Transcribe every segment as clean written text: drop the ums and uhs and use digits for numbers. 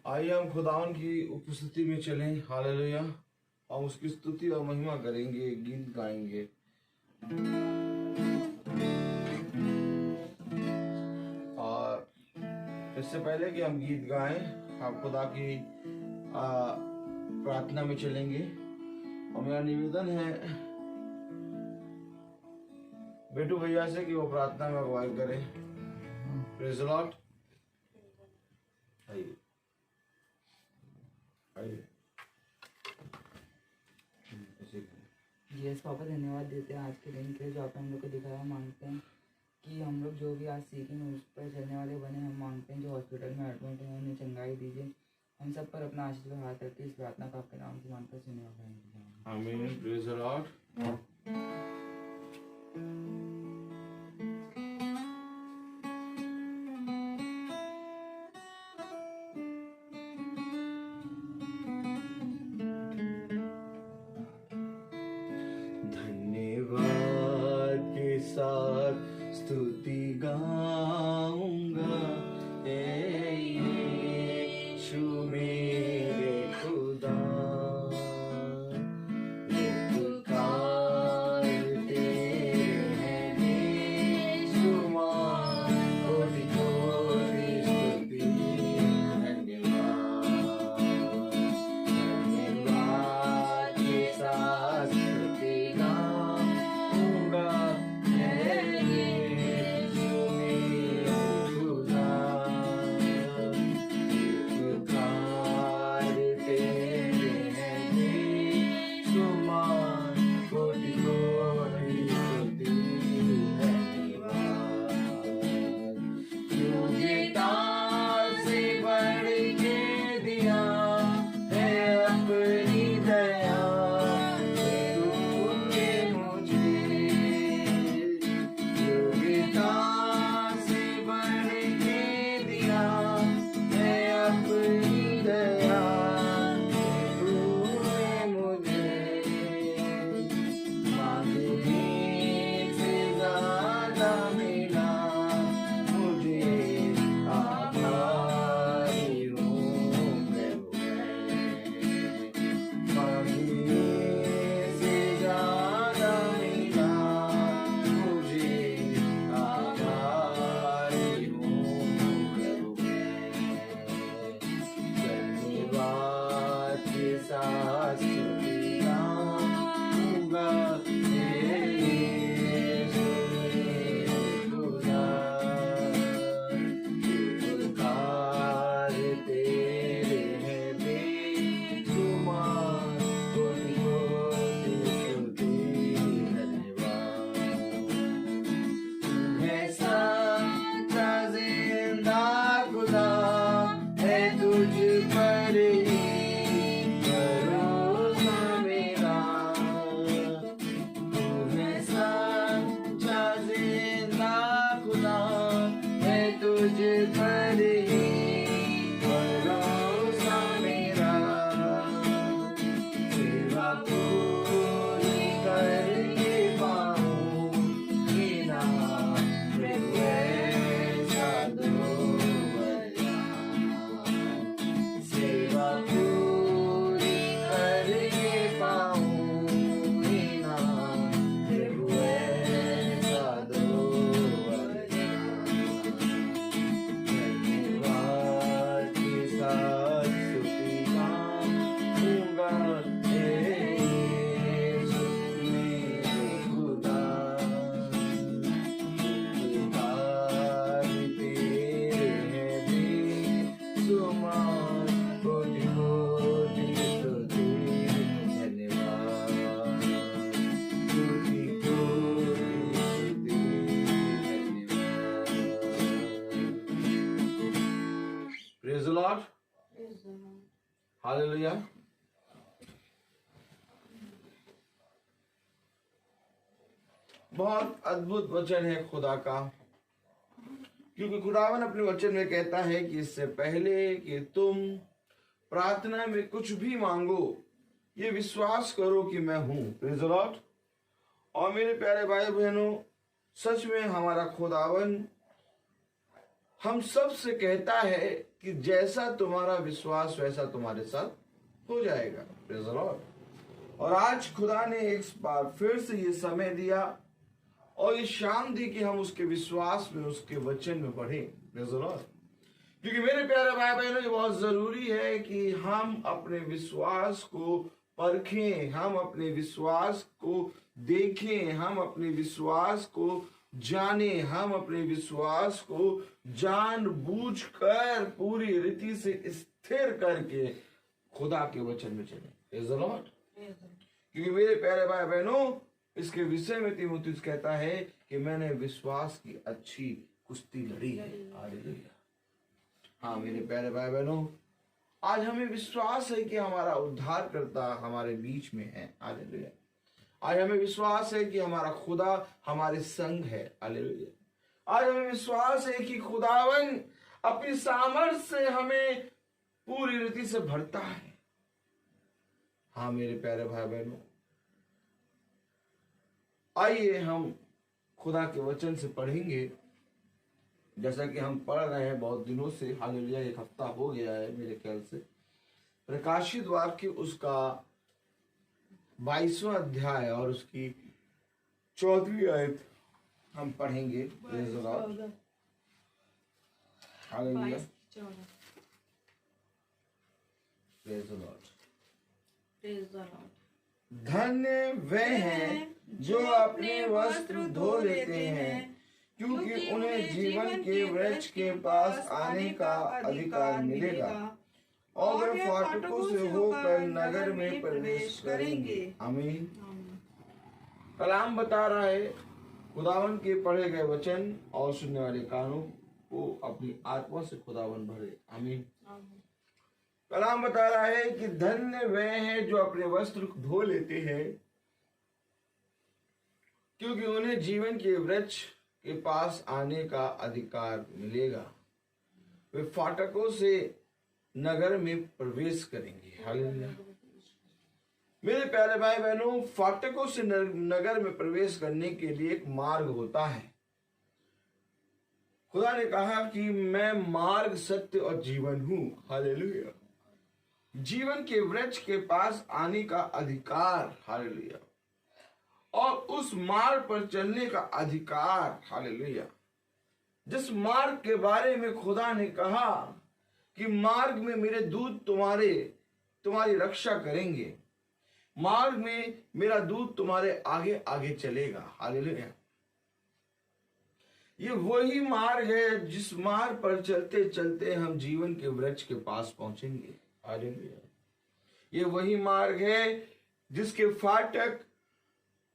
आइए हम खुदावन की उपस्थिति में चलें। हालेलुया। हम उसकी स्तुति और महिमा करेंगे, गीत गाएंगे। और इससे पहले कि हम गीत गाएं, हम खुदा की प्रार्थना में चलेंगे। और मेरा निवेदन है बेटू भैया से कि वो प्रार्थना में अगुवाई करें। Praise the Lord. आइए आइए। यस पापा, धन्यवाद देते हैं आज के दिन के लिए जो आपने हम लोग को दिखाया। मांगते हैं कि हम लोग जो भी आज सीखेंगे उस पर चलने वाले बने। हम मांगते हैं जो हॉस्पिटल में एडमिट हैं उन्हें चंगाई दीजिए। हम सब पर अपना आशीष का हाथ रखते इस प्रार्थना का आपके नाम से मानकर सुने। आमीन। Praise the Lord. साथ स्तुति गाऊंगा यीशु मेरे खुदा। ये पुकार तेरे हैं बेशुमार, कोटि कोटि स्तुति धन्यवाद। धन्यवाद के साथ स्तुति गाऊंगा Praise the Lord. हालेलुया। बहुत अद्भुत वचन है खुदा का, क्योंकि खुदावन अपने वचन में कहता है कि इससे पहले कि तुम प्रार्थना में कुछ भी मांगो, ये विश्वास करो कि मैं हूं। Praise the Lord. और मेरे प्यारे भाई बहनों, सच में हमारा खुदावन हम सब से कहता है कि जैसा तुम्हारा विश्वास वैसा तुम्हारे साथ हो जाएगा। Praise the Lord. और आज खुदा ने एक बार फिर से ये समय दिया और ये शाम दी कि हम उसके विश्वास में, उसके वचन में बढ़े। Praise the Lord. क्योंकि मेरे प्यारे भाई बहनों, ये बहुत जरूरी है कि हम अपने विश्वास को परखें, हम अपने विश्वास को देखें, हम अपने विश्वास को जाने, हम अपने विश्वास को जानबूझकर पूरी रीति से स्थिर करके खुदा के वचन में चले। Praise the Lord. क्योंकि मेरे प्यारे भाई बहनों, इसके विषय में तीमुथियुस कहता है कि मैंने विश्वास की अच्छी कुश्ती लड़ी है। हालेलुया। हाँ मेरे प्यारे भाई बहनों, आज हमें विश्वास है कि हमारा उद्धारकर्ता हमारे बीच में है। हालेलुया। आज हमें विश्वास है कि हमारा खुदा हमारे संग है। हालेलुया। आज हमें विश्वास है कि खुदावन अपनी सामर्थ से हमें पूरी रीति से भरता है। हाँ मेरे प्यारे भाई बहनों, आइए हम खुदा के वचन से पढ़ेंगे, जैसा कि हम पढ़ रहे हैं बहुत दिनों से। हालेलुया। एक हफ्ता हो गया है मेरे ख्याल से। प्रकाशित वाक्य उसका 22वां अध्याय और उसकी 14वीं आयत हम पढ़ेंगे। Praise the lord. Hallelujah. Praise the Lord. धन्य वे हैं जो अपने वस्त्र धो लेते हैं, क्योंकि उन्हें जीवन के वृक्ष के पास आने का अधिकार मिलेगा और वे फाटकों से होकर नगर में प्रवेश करेंगे। आमीन। कलाम बता रहा है, खुदावन के पढ़े गए वचन और सुनने वाले कानों को अपनी आत्मा से खुदावन भरे। आमीन। कलाम बता रहा है कि धन्य वे हैं जो अपने वस्त्र धो लेते हैं, क्योंकि उन्हें जीवन के वृक्ष के पास आने का अधिकार मिलेगा। वे फाटकों से नगर में प्रवेश करेंगे। हालेलुया। मेरे प्यारे भाई बहनों, फाटकों से नगर में प्रवेश करने के लिए एक मार्ग होता है। खुदा ने कहा कि मैं मार्ग, सत्य और जीवन हूं। हालेलुया। जीवन के वृक्ष के पास आने का अधिकार। हालेलुया। और उस मार्ग पर चलने का अधिकार। हालेलुया। जिस मार्ग के बारे में खुदा ने कहा कि मार्ग में मेरे दूत तुम्हारी रक्षा करेंगे, मार्ग में मेरा दूत तुम्हारे आगे आगे चलेगा। हालेलुया। ये वही मार्ग है जिस मार्ग पर चलते चलते हम जीवन के वृक्ष के पास पहुंचेंगे। हालेलुया। ये वही मार्ग है जिसके फाटक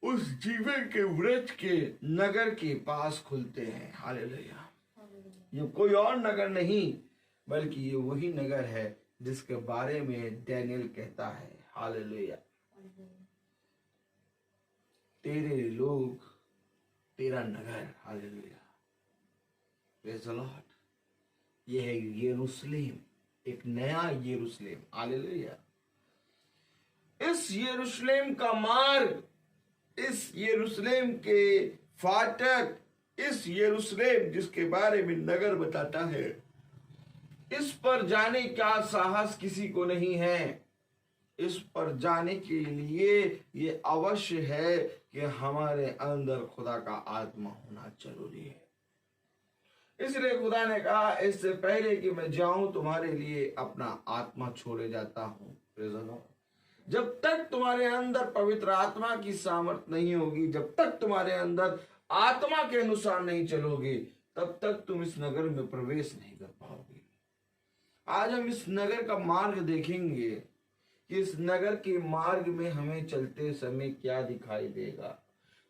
उस जीवन के वृक्ष के नगर के पास खुलते हैं। हालेलुया। ये कोई और नगर नहीं, बल्कि ये वही नगर है जिसके बारे में डैनियल कहता है। हालेलुया। तेरे लोग, तेरा नगर। हालेलुया। Praise the Lord. ये है यरूशलेम, एक नया यरूशलेम। हालेलुया। इस यरूशलेम का मार्ग, इस यरूशलेम के फाटक, इस यरूशलेम जिसके बारे में नगर बताता है, इस पर जाने का साहस किसी को नहीं है। इस पर जाने के लिए ये अवश्य है कि हमारे अंदर खुदा का आत्मा होना जरूरी है। इसलिए खुदा ने कहा, इससे पहले कि मैं जाऊं तुम्हारे लिए अपना आत्मा छोड़े जाता हूं। Praise the Lord. जब तक तुम्हारे अंदर पवित्र आत्मा की सामर्थ नहीं होगी, जब तक तुम्हारे अंदर आत्मा के अनुसार नहीं चलोगे, तब तक तुम इस नगर में प्रवेश नहीं कर पाओगे। आज हम इस नगर का मार्ग देखेंगे कि इस नगर के मार्ग में हमें चलते समय क्या दिखाई देगा।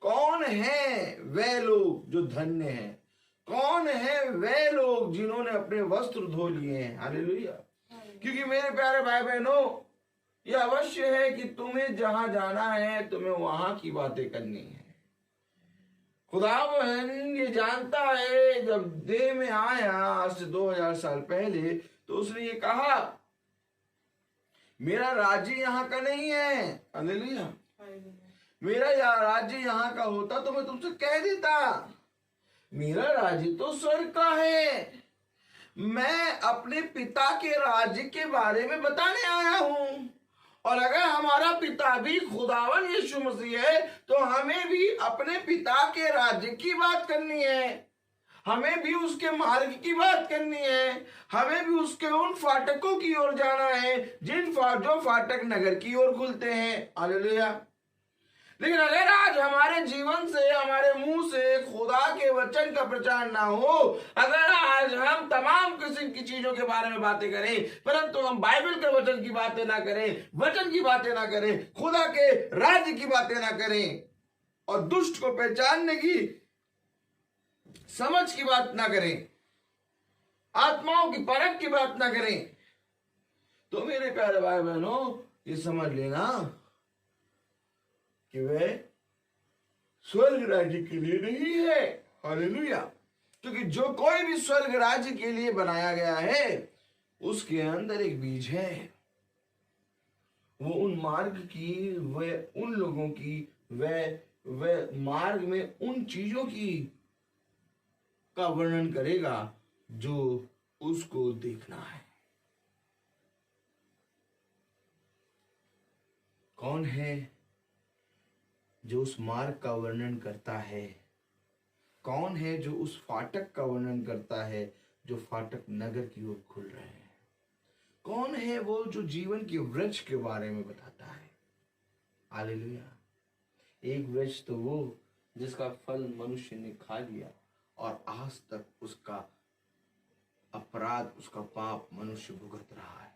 कौन है वे लोग जो धन्य हैं? कौन है वे लोग जिन्होंने अपने वस्त्र धो लिए हैं? हालेलुया। क्योंकि मेरे प्यारे भाई बहनों, यह अवश्य है कि तुम्हें जहां जाना है, तुम्हें वहां की बातें करनी है। खुदावन ये जानता है, जब देह में आया आज से 2000 साल पहले, तो उसने ये कहा, मेरा राज्य यहाँ का नहीं है। हालेलुया। मेरा राज्य यहाँ का होता तो मैं तुमसे कह देता, मेरा राज्य तो स्वर्ग का है। मैं अपने पिता के राज्य के बारे में बताने आया हूं। और अगर हमारा पिता भी खुदावन यीशु मसीह है तो हमें भी अपने पिता के राज्य की बात करनी है, हमें भी उसके मार्ग की बात करनी है, हमें भी उसके उन फाटकों की ओर जाना है जो फाटक नगर की ओर खुलते हैं। हालेलुया। लेकिन अगर आज हमारे जीवन से, हमारे मुंह से खुदा के वचन का प्रचार ना हो, अगर आज हम तमाम किस्म की चीजों के बारे में बातें करें परंतु हम बाइबल के वचन की बातें ना करें, वचन की बातें ना करें, खुदा के राज्य की बातें ना करें और दुष्ट को पहचानने की समझ की बात ना करें, आत्माओं की परख की बात ना करें, तो मेरे प्यारे भाई बहनों ये समझ लेना कि वह स्वर्ग राज्य के लिए नहीं है। हालेलुया। क्योंकि जो कोई भी स्वर्ग राज्य के लिए बनाया गया है उसके अंदर एक बीज है। वो उन मार्ग की, वह उन लोगों की, वह मार्ग में उन चीजों की का वर्णन करेगा जो उसको देखना है। कौन है जो उस मार्ग का वर्णन करता है? कौन है जो उस फाटक का वर्णन करता है जो फाटक नगर की ओर खुल रहे हैं? कौन है वो जो जीवन के वृक्ष के बारे में बताता है? हालेलुया। एक वृक्ष तो वो जिसका फल मनुष्य ने खा लिया और आज तक उसका अपराध, उसका पाप मनुष्य भुगत रहा है।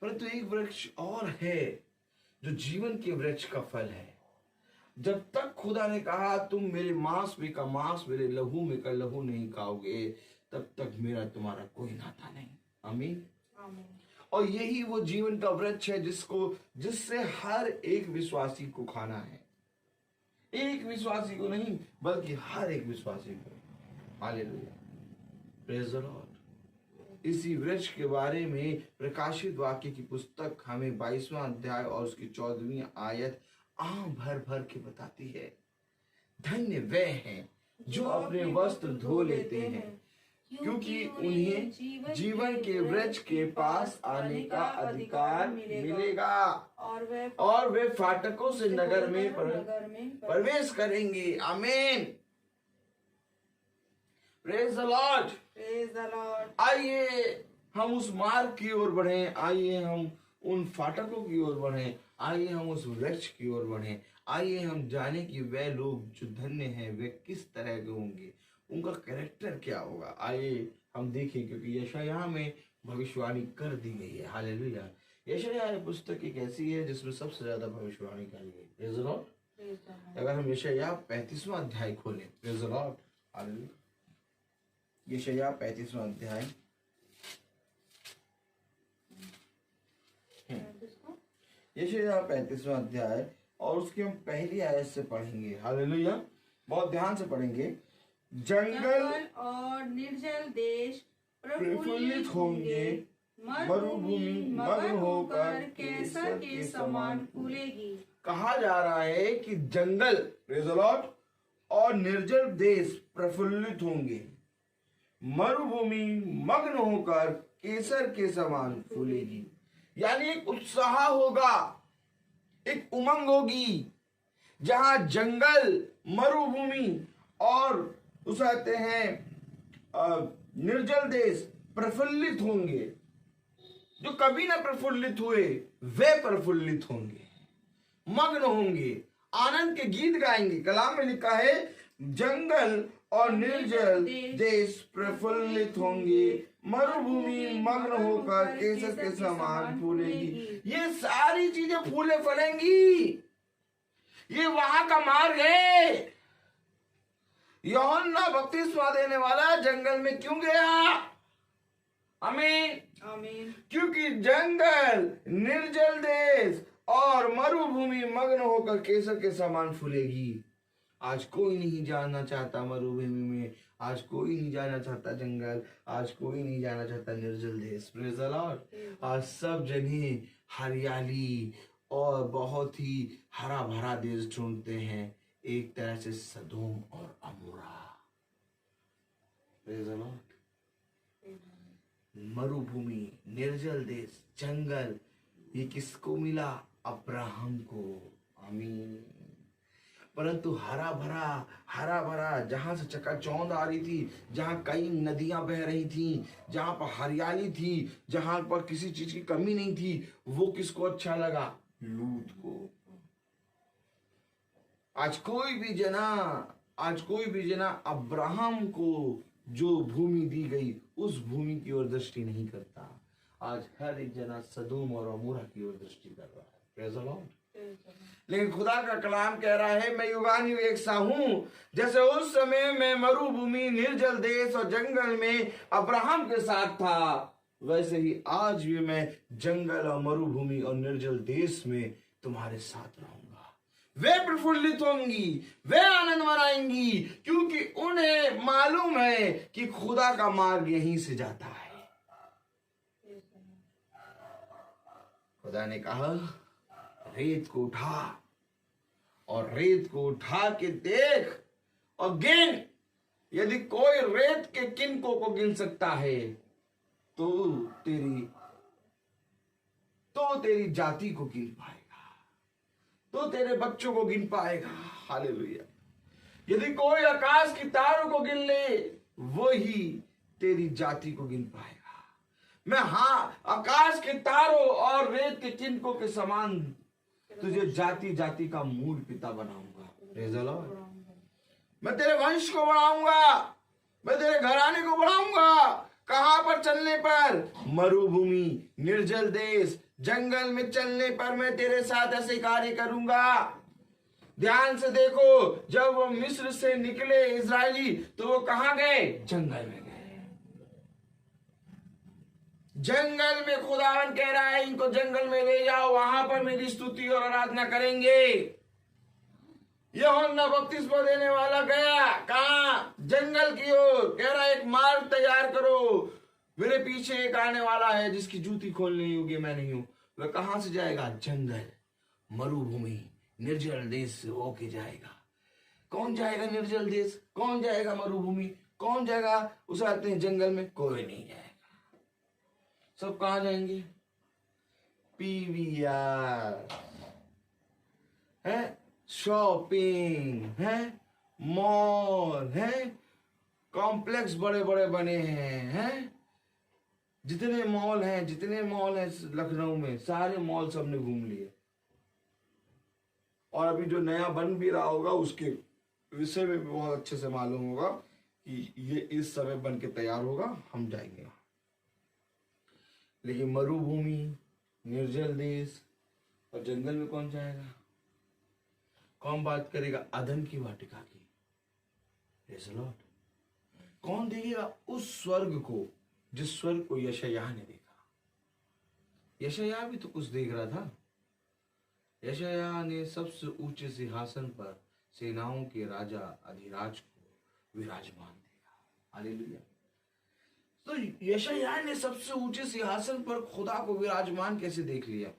परंतु एक वृक्ष और है जो जीवन के वृक्ष का फल है। जब तक खुदा ने कहा तुम मेरे मांस में का मांस, मेरे लहू में का लहू नहीं खाओगे, तब तक मेरा तुम्हारा कोई नाता नहीं। आमीन। और यही वो जीवन का वृक्ष है जिससे हर एक विश्वासी को खाना है। एक विश्वासी को नहीं बल्कि हर एक विश्वासी को। हालेलुया। Praise the Lord. इसी वृक्ष के बारे में प्रकाशित वाक्य की पुस्तक हमें 22वां अध्याय और उसकी 14वीं आयत आम भर भर के बताती है। धन्य वे हैं जो अपने वस्त्र धो लेते हैं, क्योंकि उन्हें जीवन के वृक्ष के पास आने का अधिकार मिलेगा और वे फाटकों से नगर में प्रवेश करेंगे। आमीन। Praise the Lord. आइए हम उस मार्ग की ओर बढ़ें, आइए हम उन फाटकों की ओर बढ़ें, आइए हम उस वृक्ष की ओर बढ़ें, आइए हम जाने कि वे लोग जो धन्य हैं वे किस तरह के होंगे, उनका कैरेक्टर क्या होगा। आइए हम देखें, क्योंकि यशायाह में भविष्यवाणी कर दी गई है। हालेलुया। यशायाह पुस्तक एक ऐसी है जिसमें सबसे ज्यादा भविष्यवाणी करी गई। Praise the Lord. अगर हम यशायाह 35वां अध्याय खोलें, प्रेज द लॉर्ड, हालेलुया। यशायाह 35वां अध्याय, यशायाह 35वां अध्याय और उसकी हम पहली आयत से पढ़ेंगे। हालेलुया। बहुत ध्यान से पढ़ेंगे। जंगल और निर्जल देश प्रफुल्लित होंगे, मरुभूमि मग्न होकर केसर के समान फूलेगी। कहा जा रहा है कि जंगल, प्रेज़ द लॉर्ड, और निर्जल देश प्रफुल्लित होंगे, मरुभूमि मग्न होकर केसर के समान फूलेगी। यानी एक उत्साह होगा, एक उमंग होगी, जहां जंगल, मरुभूमि और उसे कहते हैं निर्जल देश प्रफुल्लित होंगे। जो कभी ना प्रफुल्लित हुए वे प्रफुल्लित होंगे, मग्न होंगे, आनंद के गीत गाएंगे। कलाम में लिखा है जंगल और निर्जल देश प्रफुल्लित होंगे, मरुभूमि मग्न होकर केसर के समान फूलेगी। ये सारी चीजें फूले फलेंगी। ये वहां का मार्ग है। यूहन्ना बपतिस्मा देने वाला जंगल में क्यों गया? आमीन। आमीन। क्योंकि जंगल, निर्जल देश और मरुभूमि मग्न होकर केसर के समान फूलेगी। आज कोई नहीं जाना चाहता मरुभूमि में, आज कोई नहीं जाना चाहता जंगल, आज कोई नहीं जाना चाहता निर्जल देश। Praise the Lord. आज सब जगह हरियाली और बहुत ही हरा भरा देश ढूंढते हैं, एक तरह से सदोम और अमोरा। Praise the Lord. मरुभूमि, निर्जल देश, जंगल, ये किसको मिला? अब्राहम को। आमीन। परंतु हरा भरा जहां से चकाचौंध आ रही थी, जहां कई नदियां बह रही थी, जहां पर हरियाली थी, जहां पर किसी चीज की कमी नहीं थी, वो किसको अच्छा लगा? लूत को। आज कोई भी जना अब्राहम को जो भूमि दी गई उस भूमि की ओर दृष्टि नहीं करता। आज हर एक जना सदोम और अमोरा की ओर दृष्टि कर रहा है। Praise the Lord। लेकिन खुदा का कलाम कह रहा है, मैं युगानुयुग एक सा हूं। जैसे उस समय मैं मरुभूमि, निर्जल देश और जंगल में अब्राहम के साथ था, वैसे ही आज भी मैं जंगल और मरुभूमि और निर्जल देश में तुम्हारे साथ रहूंगा। वे प्रफुल्लित होंगी, वे आनंद मनाएंगी, क्योंकि उन्हें मालूम है कि खुदा का मार्ग यहीं से जाता है। खुदा ने कहा, रेत को उठा और रेत को उठा के देख और गिन। यदि कोई रेत के किनकों को गिन सकता है तो तेरी जाति को गिन पाएगा, तो तेरे बच्चों को गिन पाएगा। हालेलुया। यदि कोई आकाश की तारों को गिन ले, वो ही तेरी जाति को गिन पाएगा। मैं आकाश के तारों और रेत के किनकों के समान तुझे जाति जाति का मूल पिता बनाऊंगा। Praise the Lord. मैं तेरे वंश को बढ़ाऊंगा, मैं तेरे घराने को बढ़ाऊंगा। कहां पर चलने पर? मरुभूमि, निर्जल देश, जंगल में चलने पर मैं तेरे साथ ऐसे कार्य करूंगा। ध्यान से देखो, जब वो मिस्र से निकले इजरायली, तो वो कहां गए? जंगल में गए। जंगल में खुदावन कह रहा है, इनको जंगल में ले जाओ, वहां पर मेरी स्तुति और आराधना करेंगे। यूहन्ना बपतिस्मा देने वाला गया कहां? जंगल की ओर। कह रहा है, एक मार्ग तैयार करो, मेरे पीछे एक आने वाला है जिसकी जूती खोलने योग्य मैं नहीं हूं। वह कहां से जाएगा? जंगल, मरुभूमि, निर्जल देश से होके जाएगा। कौन जाएगा निर्जल देश? कौन जाएगा मरुभूमि? कौन जाएगा उसे आते हैं जंगल में? कोई नहीं जाएगा। सब कहां जाएंगे? पीवीआर है, शॉपिंग है, मॉल है, कॉम्प्लेक्स बड़े बड़े बने हैं। जितने मॉल हैं लखनऊ में, सारे मॉल सबने घूम लिए। और अभी जो नया बन भी रहा होगा उसके विषय में भी बहुत अच्छे से मालूम होगा कि ये इस समय बन के तैयार होगा, हम जाएंगे। लेकिन मरुभूमि, निर्जल देश और जंगल में कौन जाएगा? कौन बात करेगा अदन की वाटिका की? Praise the Lord. कौन देखेगा उस स्वर्ग को जिस स्वर्ग को यशायाह ने देखा? यशायाह भी तो कुछ देख रहा था। यशायाह ने सबसे ऊंचे सिंहासन पर सेनाओं के राजा अधिराज को विराजमान देखा। हालेलुया। तो यशायाह ने सबसे ऊंचे सिंहासन पर खुदा को विराजमान कैसे देख लिया?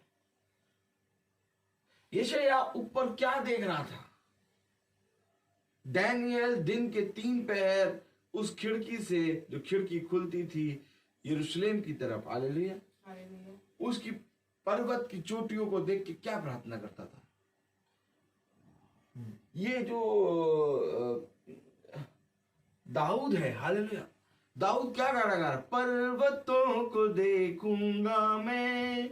यशायाह ऊपर क्या देख रहा था? डैनियल दिन के 3 पहर उस खिड़की से, जो खिड़की खुलती थी यरूशलेम की तरफ, हालेलुया, उसकी पर्वत की चोटियों को देख के क्या प्रार्थना करता था? ये जो दाऊद है, हालेलुया, दाऊद क्या गाना गा रहा? पर्वतों को देखूंगा मैं,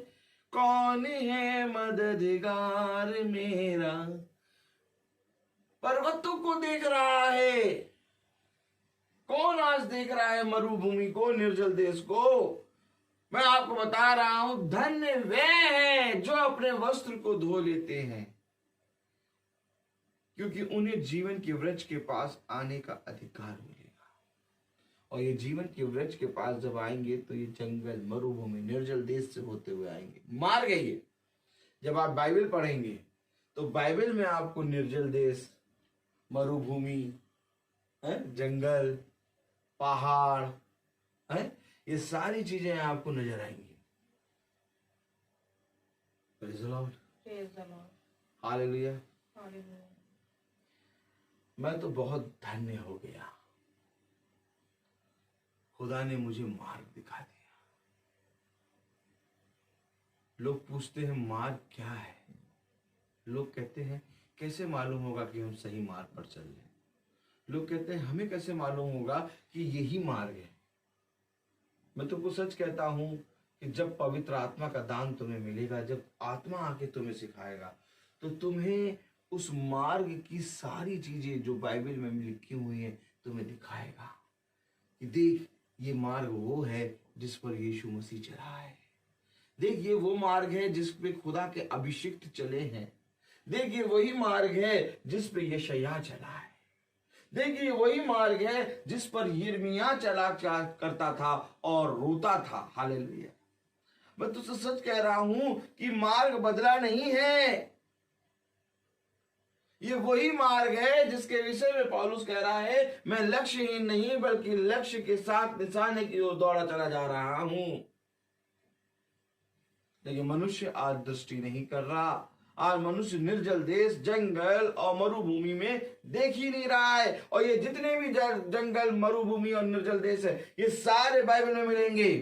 कौन है मददगार मेरा। पर्वतों को देख रहा है। कौन आज देख रहा है मरुभूमि को, निर्जल देश को? मैं आपको बता रहा हूं, धन्य वे हैं जो अपने वस्त्र को धो लेते हैं, क्योंकि उन्हें जीवन के वृक्ष के पास आने का अधिकार मिलेगा। और ये जीवन के वृक्ष के पास जब आएंगे तो ये जंगल, मरुभूमि, निर्जल देश से होते हुए आएंगे। मार्ग है ये। जब आप बाइबल पढ़ेंगे तो बाइबल में आपको निर्जल देश, मरुभूमि, जंगल, पहाड़, ये सारी चीजें आपको नजर आएंगी। Praise the lord, hallelujah. मैं तो बहुत धन्य हो गया, खुदा ने मुझे मार्ग दिखा दिया। लोग पूछते हैं मार्ग क्या है। लोग कहते हैं कैसे मालूम होगा कि हम सही मार्ग पर चल रहे हैं। लोग कहते हैं हमें कैसे मालूम होगा कि यही मार्ग है। मैं तुमको सच कहता हूं कि जब पवित्र आत्मा का दान तुम्हें मिलेगा, जब आत्मा आके तुम्हें सिखाएगा, तो तुम्हें उस मार्ग की सारी चीजें जो बाइबल में लिखी हुई है तुम्हें दिखाएगा कि देख ये मार्ग वो है जिस पर यीशु मसीह चला है। देख ये वो मार्ग है जिस पे खुदा के अभिषिक्त चले हैं। देख ये वही मार्ग है जिस पे यशायाह चला है। देखिए वही मार्ग है जिस पर यिर्मयाह चला करता था और रोता था। हालेलुया। मैं तुझसे सच कह रहा हूं कि मार्ग बदला नहीं है। ये वही मार्ग है जिसके विषय में पौलुस कह रहा है मैं लक्ष्यहीन नहीं बल्कि लक्ष्य के साथ निशाने की ओर दौड़ा चला जा रहा हूं। लेकिन मनुष्य आज दृष्टि नहीं कर रहा। आज मनुष्य निर्जल देश, जंगल और मरुभूमि में देख ही नहीं रहा है। और ये जितने भी जंगल, मरुभूमि और निर्जल देश है ये सारे बाइबल में मिलेंगे।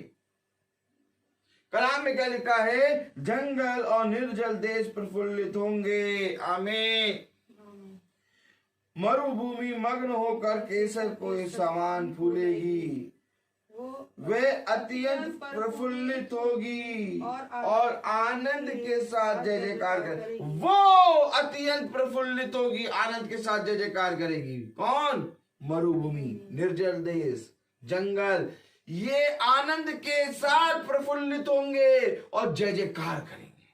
कलाम में क्या लिखा है? जंगल और निर्जल देश प्रफुल्लित होंगे। आमीन। मरुभूमि मग्न होकर केसर को समान फूलेगी। वे अत्यंत प्रफुल्लित होगी और आनंद के साथ जय जयकार करेगी। वो अत्यंत प्रफुल्लित होगी, आनंद के साथ जय जयकार करेगी। कौन? मरुभूमि, निर्जल देश, जंगल, ये आनंद के साथ प्रफुल्लित होंगे और जय जयकार करेंगे।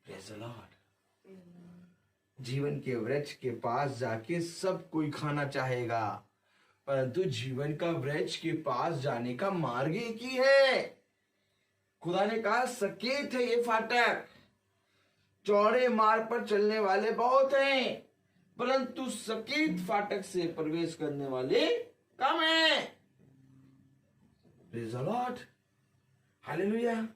Praise the Lord. जीवन के वृक्ष के पास जाके सब कोई खाना चाहेगा, परंतु जीवन का वृक्ष के पास जाने का मार्ग एक ही है। खुदा ने कहा सकेत है ये फाटक, चौड़े मार्ग पर चलने वाले बहुत हैं, परंतु सकेत फाटक से प्रवेश करने वाले कम हैं। Praise the lord. हालेलुया।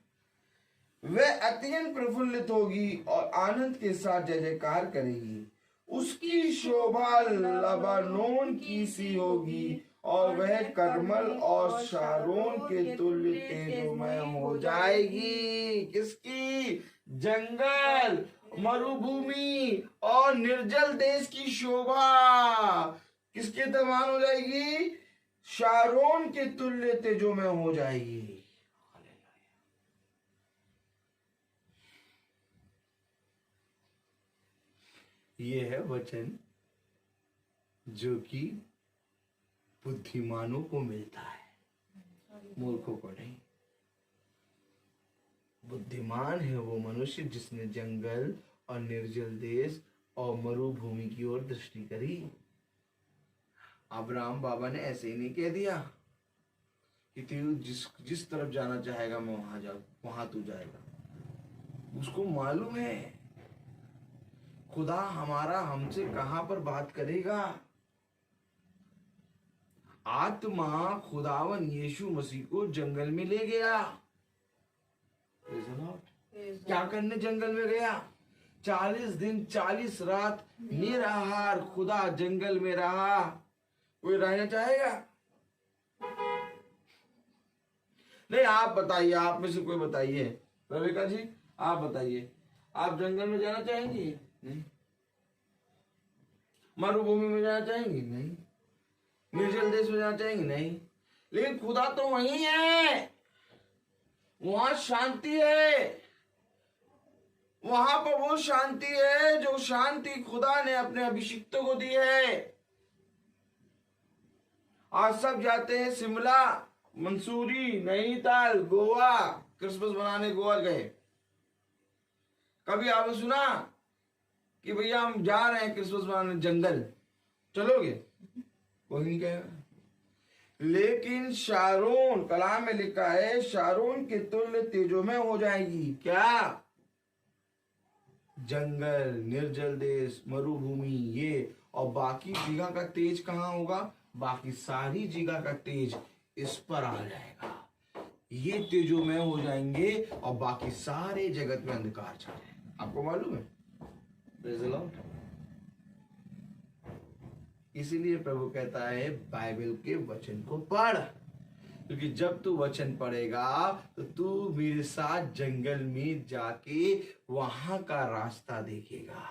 वह अत्यंत प्रफुल्लित होगी और आनंद के साथ जय जयकार करेगी। उसकी शोभा लबानोन की सी होगी और वह करमल और शारोन के तुल्य तेजोमय हो जाएगी। किसकी? जंगल, मरुभूमि और निर्जल देश की शोभा किसके समान हो जाएगी? शारोन के तुल्य तेजोमय हो जाएगी। ये है वचन जो कि बुद्धिमानों को मिलता है, मूर्खों को नहीं। बुद्धिमान है वो मनुष्य जिसने जंगल और निर्जल देश और मरुभूमि की ओर दृष्टि करी। अब्राहम बाबा ने ऐसे ही नहीं कह दिया कि तू जिस तरफ जाना चाहेगा मैं वहां जाऊं, वहां तू जाएगा। उसको मालूम है खुदा हमारा हमसे कहां पर बात करेगा। आत्मा खुदावन यीशु मसीह को जंगल में ले गया। क्या करने जंगल में गया? 40 दिन 40 रात निराहार खुदा जंगल में रहा। कोई रहना चाहेगा? नहीं। आप बताइए, आप में से कोई बताइए। रविका जी आप बताइए, आप जंगल में जाना चाहेंगे? नहीं। मरुभूमि में जाना चाहेंगे? नहीं। निर्जल देश में जाना चाहेंगे? नहीं। लेकिन खुदा तो वही है, वहां शांति है। वहां पर वो शांति है जो शांति खुदा ने अपने अभिषिक्तों को दी है। आज सब जाते हैं शिमला, मंसूरी, नैनीताल, गोवा, क्रिसमस मनाने गोवा गए। कभी आपने सुना कि भैया हम जा रहे हैं क्रिसमस मनाने जंगल, चलोगे? कोई नहीं कहेगा। लेकिन शारोन, कलाम में लिखा है शारोन के तुल्य तेजोमय हो जाएगी। क्या? जंगल, निर्जल देश, मरुभूमि, ये और बाकी जगह का तेज कहाँ होगा? बाकी सारी जगह का तेज इस पर आ जाएगा। ये तेजोमय हो जाएंगे और बाकी सारे जगत में अंधकार छा जाएगा। आपको मालूम है? Praise the Lord. इसीलिए प्रभु कहता है बाइबल के वचन को पढ़। क्योंकि जब तू वचन पढ़ेगा तो तू मेरे साथ जंगल में जाके वहां का रास्ता देखेगा।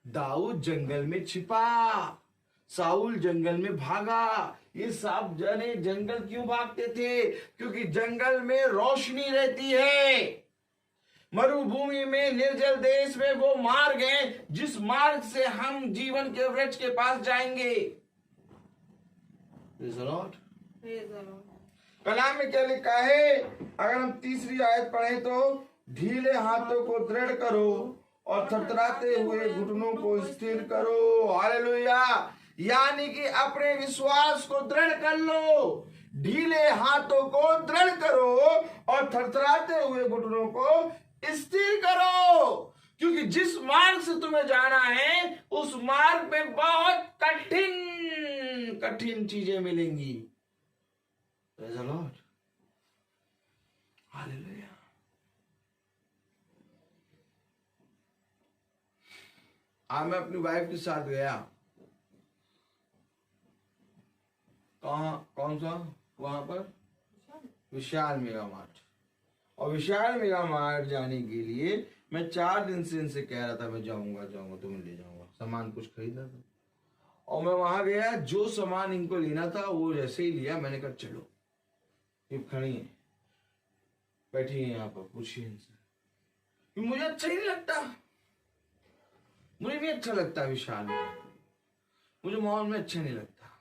दाऊद जंगल में छिपा, साउल जंगल में भागा। ये सब जने जंगल क्यों भागते थे? क्योंकि जंगल में रोशनी रहती है। मरुभूमि में, निर्जल देश में वो मार्ग है जिस मार्ग से हम जीवन के वृक्ष के पास जाएंगे। Praise the Lord. Praise the Lord. कलाम में क्या लिखा है? अगर हम तीसरी आयत पढ़े तो ढीले हाथों को दृढ़ करो और थरथराते हुए घुटनों को स्थिर करो। हालेलुया। यानी कि अपने विश्वास को दृढ़ कर लो, ढीले हाथों को दृढ़ करो और थरथराते हुए घुटनों को स्थिर करो। क्योंकि जिस मार्ग से तुम्हें जाना है उस मार्ग में बहुत कठिन कठिन चीजें मिलेंगी। Praise the Lord. Hallelujah. आज मैं अपनी वाइफ के साथ गया। कौन सा? वहां पर विशाल मेगा मार्ट। और विशाल मेगा मार्ट जाने के लिए मैं 4 दिन से इनसे कह रहा था मैं जाऊंगा तुम्हें ले जाऊंगा, सामान कुछ खरीदना था। और मैं वहां गया, जो सामान इनको लेना था वो जैसे ही लिया, मैंने कहा चलो। ये खड़ी है, बैठी है यहाँ पर, पूछिए इनसे। मुझे अच्छा ही नहीं लगता, मुझे भी अच्छा लगता है विशाल में, मुझे मॉल में अच्छा नहीं लगता।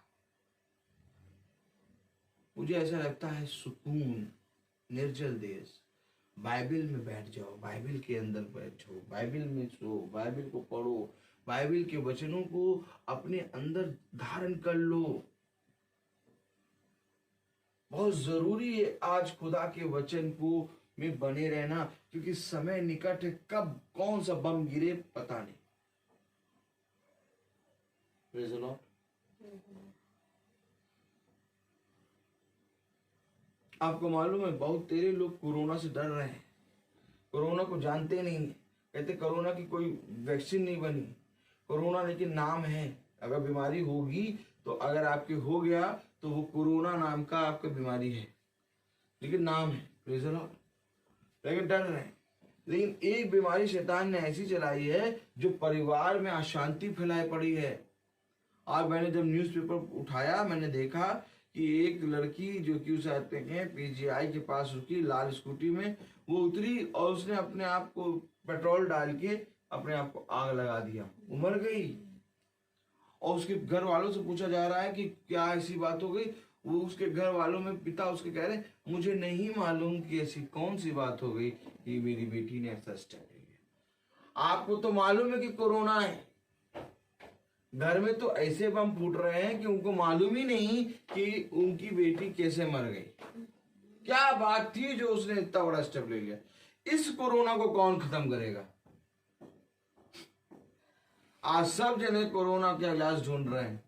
मुझे ऐसा लगता है सुकून, निर्जल देश, बाइबल में बैठ जाओ, बाइबल के अंदर बैठो, बाइबल में सो, बाइबल को पढ़ो, बाइबल के वचनों को अपने अंदर धारण कर लो। बहुत जरूरी है आज खुदा के वचन को में बने रहना, क्योंकि समय निकट है, कब कौन सा बम गिरे पता नहीं। Praise the Lord. आपको मालूम है बहुत तेरे लोग कोरोना से डर रहे हैं, कोरोना को जानते नहीं, कहते कोरोना की कोई वैक्सीन नहीं बनी। कोरोना लेकिन नाम है, अगर बीमारी होगी तो अगर आपके हो गया तो वो कोरोना नाम का आपका बीमारी है, लेकिन नाम है। Praise the Lord. लेकिन डर रहे हैं। लेकिन एक बीमारी शैतान ने ऐसी चलाई है जो परिवार में अशांति फैलाई पड़ी है। आज मैंने जब न्यूज़पेपर उठाया, मैंने देखा कि एक लड़की जो कि उसे आते हैं पीजीआई के पास रुकी, लाल स्कूटी में वो उतरी और उसने अपने आप को पेट्रोल डाल के अपने आप को आग लगा दिया, वो मर गई। और उसके घर वालों से पूछा जा रहा है कि क्या ऐसी बात हो गई। वो उसके घर वालों में पिता उसके कह रहे मुझे नहीं मालूम कि ऐसी कौन सी बात हो गई कि मेरी बेटी ने ऐसा स्टेप लिया। आपको तो मालूम है कि कोरोना है, घर में तो ऐसे बम फूट रहे हैं कि उनको मालूम ही नहीं कि उनकी बेटी कैसे मर गई। क्या बात थी जो उसने इतना बड़ा स्टेप ले लिया। इस कोरोना को कौन खत्म करेगा? आज सब जने कोरोना के इलाज ढूंढ रहे हैं,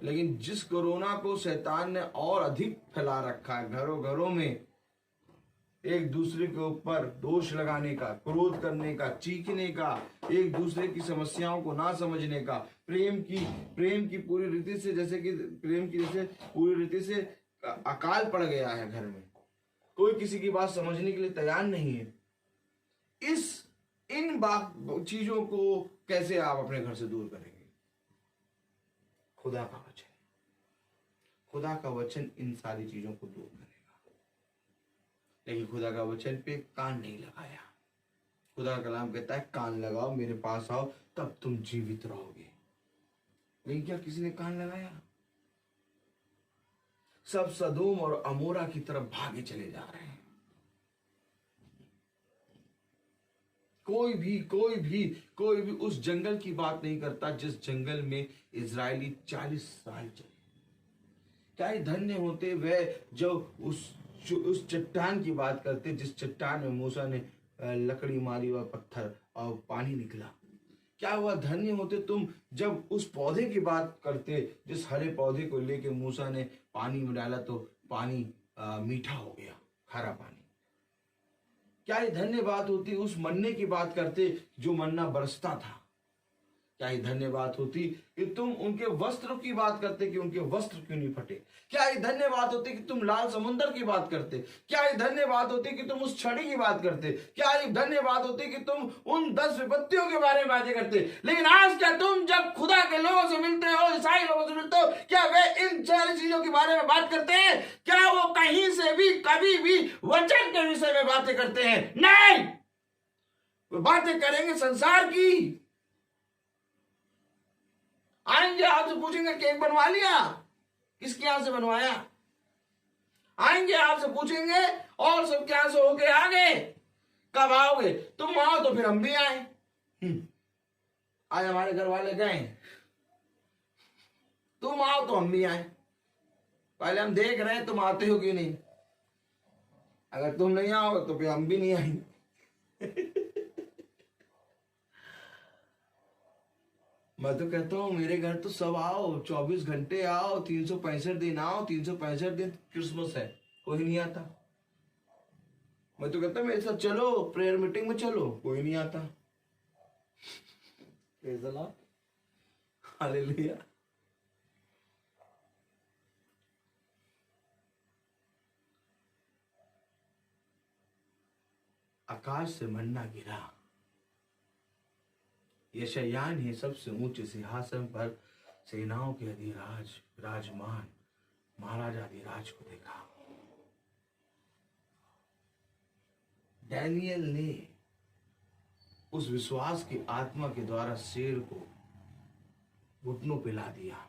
लेकिन जिस कोरोना को शैतान ने और अधिक फैला रखा है, घरों घरों में एक दूसरे के ऊपर दोष लगाने का, क्रोध करने का, चीखने का, एक दूसरे की समस्याओं को ना समझने का, प्रेम की पूरी रीति से पूरी रीति से अकाल पड़ गया है घर में। कोई किसी की बात समझने के लिए तैयार नहीं है। इन चीजों को कैसे आप अपने घर से दूर करेंगे? खुदा का वचन इन सारी चीजों को दूर करेगा। लेकिन खुदा का वचन पे कान नहीं लगाया। खुदा का कलाम कहता है कान लगाओ, मेरे पास आओ, तब तुम जीवित रहोगे। लेकिन क्या किसी ने कान लगाया? सब सदोम और अमोरा की तरफ भागे चले जा रहे हैं। कोई भी उस जंगल की बात नहीं करता जिस जंगल में इजरायली 40 साल चले। क्या ही धन्य होते वे जो उस चट्टान की बात करते जिस चट्टान में मूसा ने लकड़ी मारी और पत्थर और पानी निकला। क्या हुआ धन्य होते तुम जब उस पौधे की बात करते जिस हरे पौधे को लेके मूसा ने पानी में डाला तो पानी मीठा हो गया, खारा पानी। क्या ही धन्य बात होती उस मन्ने की बात करते जो मन्ना बरसता था। क्या ही धन्य बात होती कि तुम उनके वस्त्रों की बात करते कि उनके वस्त्र क्यों नहीं फटे। क्या ही धन्य बात होती कि तुम लाल समुद्र की बात करते। क्या ही धन्य बात होती कि तुम उस छड़ी की बात करते। क्या ही धन्य बात होती कि तुम उन 10 विपत्तियों के बारे में बातें करते। लेकिन आज क्या तुम जब खुदा के लोगों से मिलते हो, ईसाई लोगों से मिलते हो, क्या वे इन सारी चीजों के बारे में बात करते हैं? क्या वो कहीं से भी कभी भी वचन के विषय में बातें करते हैं? नहीं, वो बातें करेंगे संसार की। आएंगे आपसे पूछेंगे केक बनवा लिया, किसके यहां से बनवाया? आएंगे आपसे पूछेंगे और सब क्या से होके आ गए, कब आओगे? तुम आओ तो फिर हम भी आए। आज हमारे घर वाले गए, तुम आओ तो हम भी आए। पहले हम देख रहे हैं तुम आते हो कि नहीं। अगर तुम नहीं आओगे तो फिर हम भी नहीं आएंगे। मैं तो कहता हूँ मेरे घर तो सब आओ, 24 घंटे आओ, 365 दिन आओ, 365 दिन क्रिसमस है, कोई नहीं आता। मैं तो कहता हूँ मेरे साथ चलो, प्रेयर मीटिंग में चलो, कोई नहीं आता। हालेलुया। आकाश से मन्ना गिरा, यशायाह ने सबसे ऊंचे सिंहासन पर सेनाओं के अधिराज विराजमान महाराजा अधिराज को देखा। डैनियल ने उस विश्वास की आत्मा के द्वारा शेर को घुटनों पे ला दिया।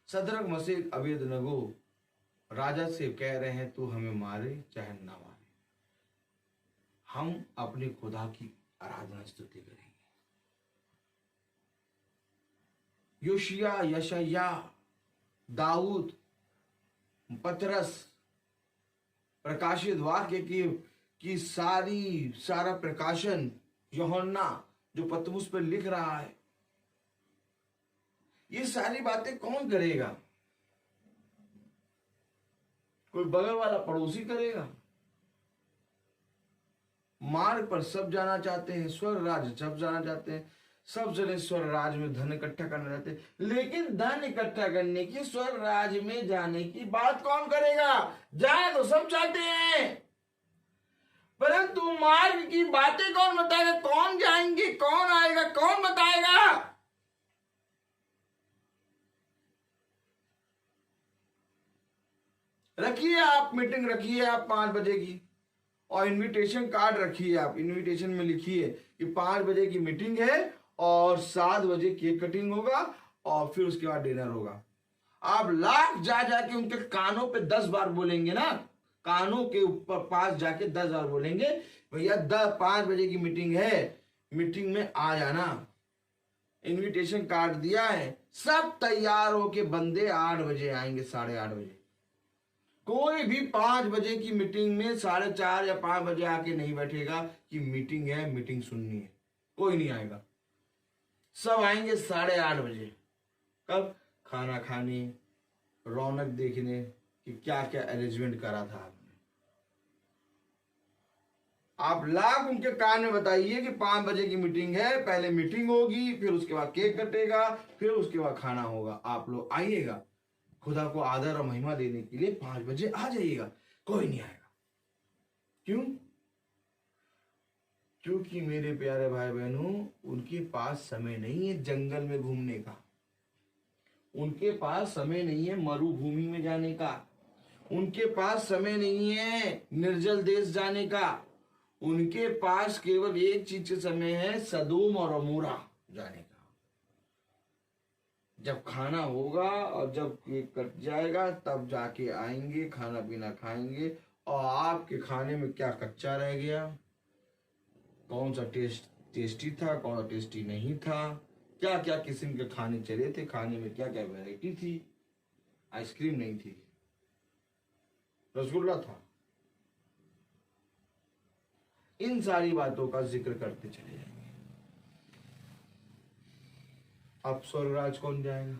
सदरक मसीह अबेदनगो राजा से कह रहे हैं तू हमें मारे चाहे ना मारे, हम अपने खुदा की आराधना स्तुति करेंगे। योशिया, यशायाह, दाऊद, पतरस, प्रकाशित वाक्य की सारा प्रकाशन, यूहन्ना जो पतमुस पर लिख रहा है, ये सारी बातें कौन करेगा? कोई बगल वाला पड़ोसी करेगा? मार्ग पर सब जाना चाहते हैं, स्वर्ग राज्य सब जाना चाहते हैं, सब जने स्वर्ग राज्य में धन इकट्ठा करना चाहते हैं, लेकिन धन इकट्ठा करने की, स्वर्ग राज्य में जाने की बात कौन करेगा? जाए तो सब चाहते हैं, परंतु मार्ग की बातें कौन बताएगा? कौन जाएंगे, कौन आएगा, कौन बताएगा? रखिए आप मीटिंग, रखिए आप 5 बजे की, और इनविटेशन कार्ड रखिए आप, इनविटेशन में लिखिए कि 5 बजे की मीटिंग है और 7 बजे केक कटिंग होगा और फिर उसके बाद डिनर होगा। आप लाख जा जाके उनके कानों पे 10 बार बोलेंगे ना, कानों के ऊपर पास जाके 10 बार बोलेंगे, भैया 5 बजे की मीटिंग है, मीटिंग में आ जाना, इनविटेशन कार्ड दिया है, सब तैयार होके बंदे 8 बजे आएंगे, 8:30 बजे। कोई भी 5 बजे की मीटिंग में 4:30 या 5 बजे आके नहीं बैठेगा कि मीटिंग है, मीटिंग सुननी है, कोई नहीं आएगा। सब आएंगे 8:30 बजे। कब? खाना खाने, रौनक देखने कि क्या क्या अरेंजमेंट करा था आपने। आप लाख उनके कान में बताइए कि 5 बजे की मीटिंग है, पहले मीटिंग होगी, फिर उसके बाद केक कटेगा, फिर उसके बाद खाना होगा। आप लोग आइएगा, खुदा को आदर और महिमा देने के लिए 5 बजे आ जाइएगा। कोई नहीं आएगा। क्यों? क्योंकि मेरे प्यारे भाई बहनों, उनके पास समय नहीं है जंगल में घूमने का, उनके पास समय नहीं है मरुभूमि में जाने का, उनके पास समय नहीं है निर्जल देश जाने का, उनके पास केवल एक चीज का समय है, सदोम और अमोरा जाने का। जब खाना होगा और जब केक कट जाएगा तब जाके आएंगे, खाना पीना खाएंगे। और आपके खाने में क्या कच्चा रह गया, कौन सा टेस्टी था, कौन सा टेस्टी नहीं था, क्या क्या किस्म के खाने चले थे, खाने में क्या क्या वैरायटी थी, आइसक्रीम नहीं थी, रसगुल्ला था। इन सारी बातों का जिक्र करते चले जाएंगे। अब स्वर्गराज कौन जाएगा?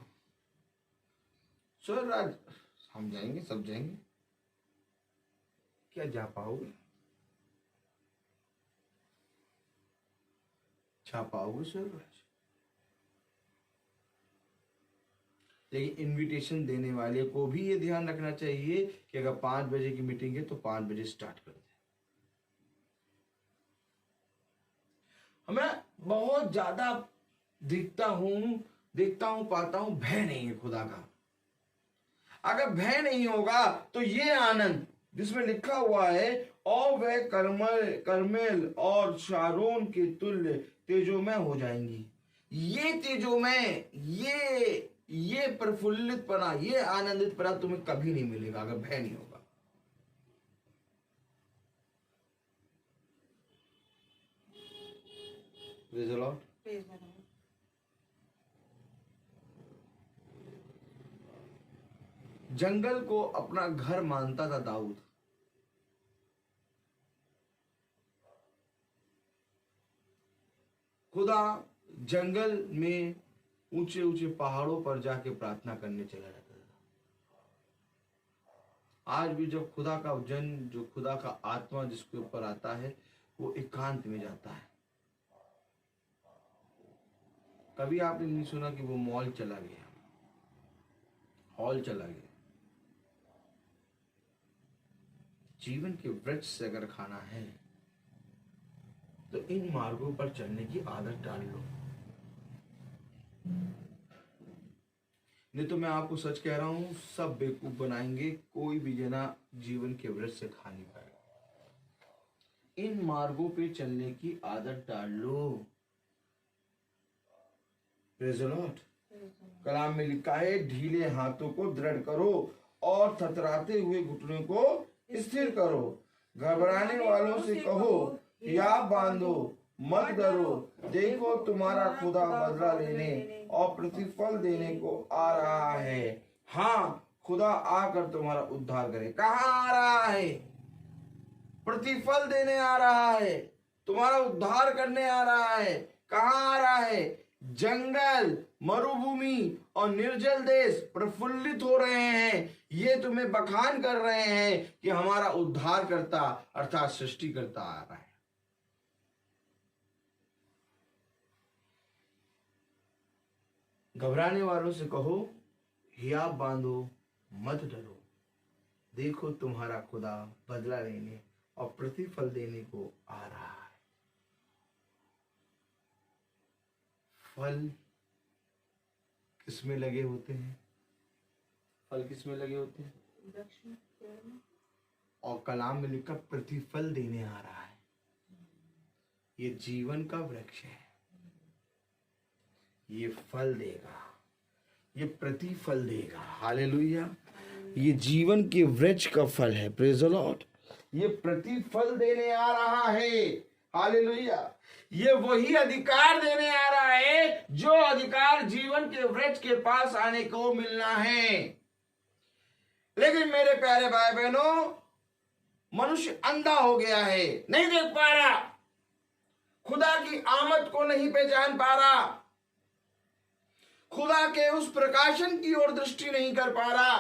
स्वर्गराज हम जाएंगे, सब जाएंगे। क्या जा पाओगे? जा पाओगे स्वर्गराज? लेकिन इनविटेशन देने वाले को भी ये ध्यान रखना चाहिए कि अगर 5 बजे की मीटिंग है तो 5 बजे स्टार्ट कर दे। मैं बहुत ज्यादा देखता हूं पाता हूं, भय नहीं है खुदा का। अगर भय नहीं होगा तो ये आनंद जिसमें लिखा हुआ है, और वह करमेल और शारोन के तुल्य तेजोमय हो जाएंगी। ये तेजोमय, ये प्रफुल्लितपना, ये आनंदितपना तुम्हें कभी नहीं मिलेगा अगर भय नहीं होगा। Praise the Lord. Praise the Lord. जंगल को अपना घर मानता था दाऊद। खुदा जंगल में ऊंचे ऊंचे पहाड़ों पर जाके प्रार्थना करने चला जाता था। आज भी जब खुदा का जन, जो खुदा का आत्मा जिसके ऊपर आता है, वो एकांत में जाता है। कभी आपने नहीं सुना कि वो मॉल चला गया, हॉल चला गया। जीवन के वृक्ष से अगर खाना है तो इन मार्गों पर चलने की आदत डाल लो। नहीं तो मैं आपको सच कह रहा हूं, सब बेवकूफ बनाएंगे, कोई भी जना जीवन के वृक्ष से खा नहीं पाएगा। इन मार्गों पे चलने की आदत डाल लो। Praise the lord. कलाम में लिखा है, ढीले हाथों को दृढ़ करो और थतराते हुए घुटनों को स्थिर करो। घबराने वालों से कहो, हियाव बांधो, मत डरो, देखो तुम्हारा खुदा बदला लेने और प्रतिफल देने को आ रहा है। हाँ, खुदा आकर तुम्हारा उद्धार करे। कहाँ आ रहा है? प्रतिफल देने आ रहा है, तुम्हारा उद्धार करने आ रहा है। कहाँ आ रहा है? जंगल, मरुभूमि और निर्जल देश प्रफुल्लित हो रहे हैं। ये तुम्हें बखान कर रहे हैं कि हमारा उद्धारकर्ता अर्थात सृष्टिकर्ता आ रहा है। घबराने वालों से कहो, हियाव बांधो, मत डरो, देखो तुम्हारा खुदा बदला लेने और प्रतिफल देने को आ रहा है। फल किसमें लगे होते हैं? फल किसमें लगे होते हैं? वृक्ष में, पेड़ में। और कलाम में लिखा प्रतिफल देने आ रहा है। ये जीवन का वृक्ष है, ये फल देगा, ये प्रतिफल देगा। हालेलुया। ये जीवन के वृक्ष का फल है। Praise the Lord. ये प्रतिफल देने आ रहा है। हालेलुया। ये वही अधिकार देने आ रहा है जो अधिकार जीवन के वृक्ष के पास आने को मिलना है। लेकिन मेरे प्यारे भाई बहनों, मनुष्य अंधा हो गया है, नहीं देख पा रहा, खुदा की आमद को नहीं पहचान पा रहा, खुदा के उस प्रकाशन की ओर दृष्टि नहीं कर पा रहा,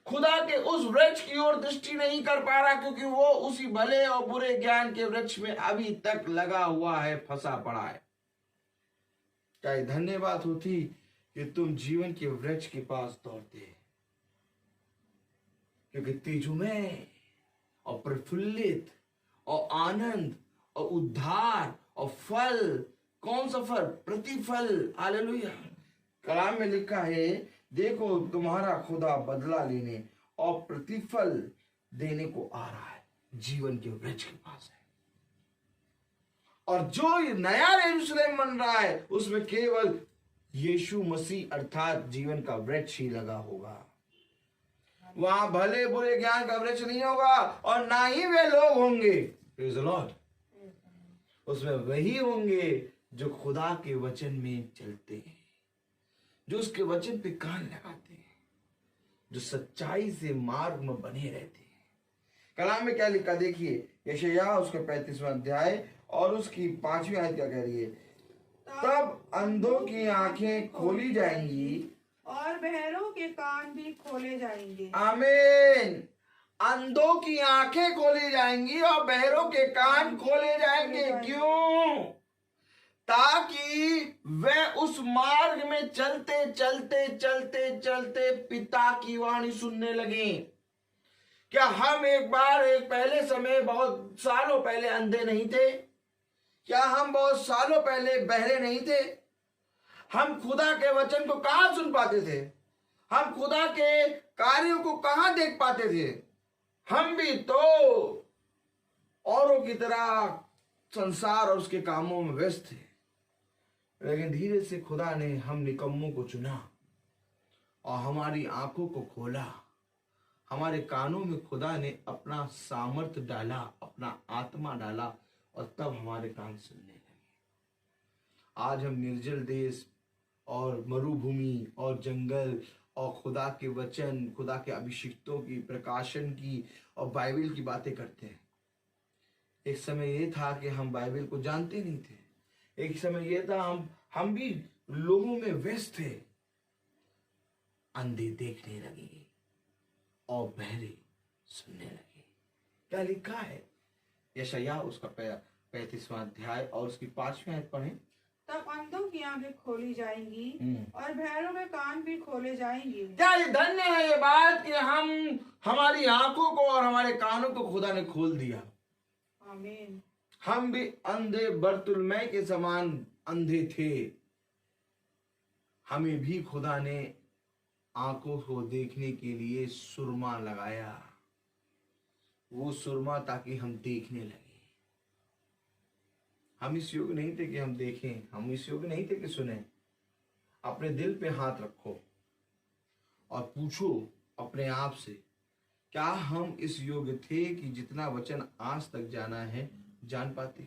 खुदा के उस वृक्ष की ओर दृष्टि नहीं कर पा रहा, क्योंकि वो उसी भले और बुरे ज्ञान के वृक्ष में अभी तक लगा हुआ है, फंसा पड़ा है। क्या धन्यवाद होती कि तुम जीवन के वृक्ष के पास दौड़ते, क्योंकि तेजोमय और प्रफुल्लित और आनंद और उद्धार और फल, कौन सा फल? प्रतिफल। हालेलुया। कलाम में लिखा है, देखो तुम्हारा खुदा बदला लेने और प्रतिफल देने को आ रहा है। जीवन के वृक्ष के पास है। और जो नया यरूशलेम बन रहा है उसमें केवल यीशु मसीह अर्थात जीवन का वृक्ष ही लगा होगा। वहां भले बुरे ज्ञान का वृक्ष नहीं होगा और ना ही वे लोग होंगे। Praise the Lord. उसमें वही होंगे जो खुदा के वचन में चलते हैं, जो उसके वचन पे कान लगाते हैं, जो सच्चाई से मार्ग में बने रहते हैं। कलाम में क्या लिखा देखिए, यशायाह उसका 35वां अध्याय और उसकी 5वीं आयत क्या कह रही है? तब अंधों की आंखें खोली जाएंगी और बहरों के कान भी खोले जाएंगे। आमीन। अंधों की आंखें खोली जाएंगी और बहरों के कान खोले जाएंगे। क्यों? ताकि वह उस मार्ग में चलते चलते चलते चलते पिता की वाणी सुनने लगे। क्या हम एक पहले समय बहुत सालों पहले अंधे नहीं थे? क्या हम बहुत सालों पहले बहरे नहीं थे? हम खुदा के वचन को कहां सुन पाते थे? हम खुदा के कार्यों को कहां देख पाते थे? हम भी तो औरों की तरह संसार और उसके कामों में व्यस्त थे। लेकिन धीरे से खुदा ने हम निकम्मों को चुना और हमारी आंखों को खोला। हमारे कानों में खुदा ने अपना सामर्थ्य डाला, अपना आत्मा डाला और तब हमारे कान सुनने लगे। आज हम निर्जल देश और मरुभूमि और जंगल और खुदा के वचन, खुदा के अभिषिक्तों की, प्रकाशन की और बाइबल की बातें करते हैं। एक समय ये था कि हम बाइबल को जानते नहीं थे। एक समय ये था हम भी लोगों में व्यस्त थे। अंधे देखने लगे और बहरे सुनने लगे। क्या लिखा है? यशायाह उसका 35वां अध्याय और उसकी 5वीं आयत पढ़ें। तब अंधों की आंखें खोली जाएंगी और बहरों के कान भी खोले जाएंगे। क्या ये धन्य है ये बात कि हमारी आंखों को और हमारे कानों को खुदा ने खोल दिया। आमीन। हम भी अंधे बर्तुलमै के समान अंधे थे। हमें भी खुदा ने आंखों को देखने के लिए सुरमा लगाया। वो सुरमा ताकि हम देखने लगे। हम इस योग्य नहीं थे कि हम देखें, हम इस योग्य नहीं थे कि सुने। अपने दिल पे हाथ रखो और पूछो अपने आप से, क्या हम इस योग्य थे कि जितना वचन आज तक जाना है जान पाते?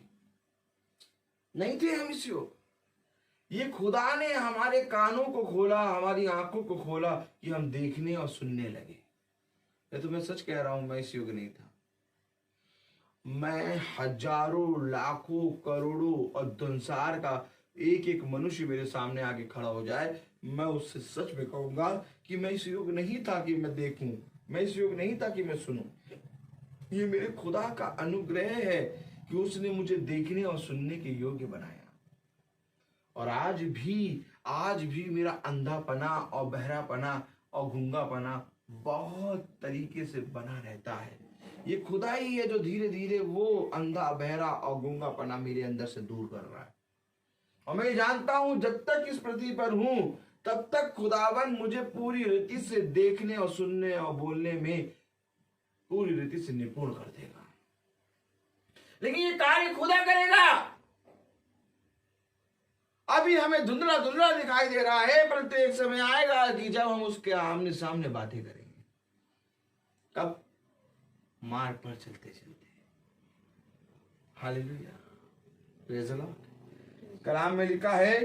नहीं थे हम इस योग्य। ये खुदा ने हमारे कानों को खोला, हमारी आंखों को खोला कि हम देखने और सुनने लगे। ये तो मैं सच कह रहा हूं, मैं इस योग्य नहीं था। मैं हजारों लाखों करोड़ों और संसार का एक एक मनुष्य मेरे सामने आके खड़ा हो जाए, मैं उससे सच में कहूंगा कि मैं इस योग्य नहीं था कि मैं देखूं, मैं इस योग्य नहीं था कि मैं सुनूं। ये मेरे खुदा का अनुग्रह है कि उसने मुझे देखने और सुनने के योग्य बनाया। और आज भी मेरा अंधापना और बहरापना और गूंगापना बहुत तरीके से बना रहता है। ये खुदा ही है जो धीरे धीरे वो अंधा, बहरा और गूंगापना मेरे अंदर से दूर कर रहा है। और मैं जानता हूं जब तक इस पृथ्वी पर हूं तब तक खुदावन मुझे पूरी रीति से देखने और सुनने और बोलने में पूरी रीति से निपुण कर देगा। लेकिन ये कार्य खुदा करेगा। अभी हमें धुंधला धुंधला दिखाई दे रहा है, परंतु एक समय आएगा कि जब हम उसके आमने सामने बातें करेंगे। कब? मार्ग पर चलते चलते। Hallelujah, praise the lord. कलाम में लिखा है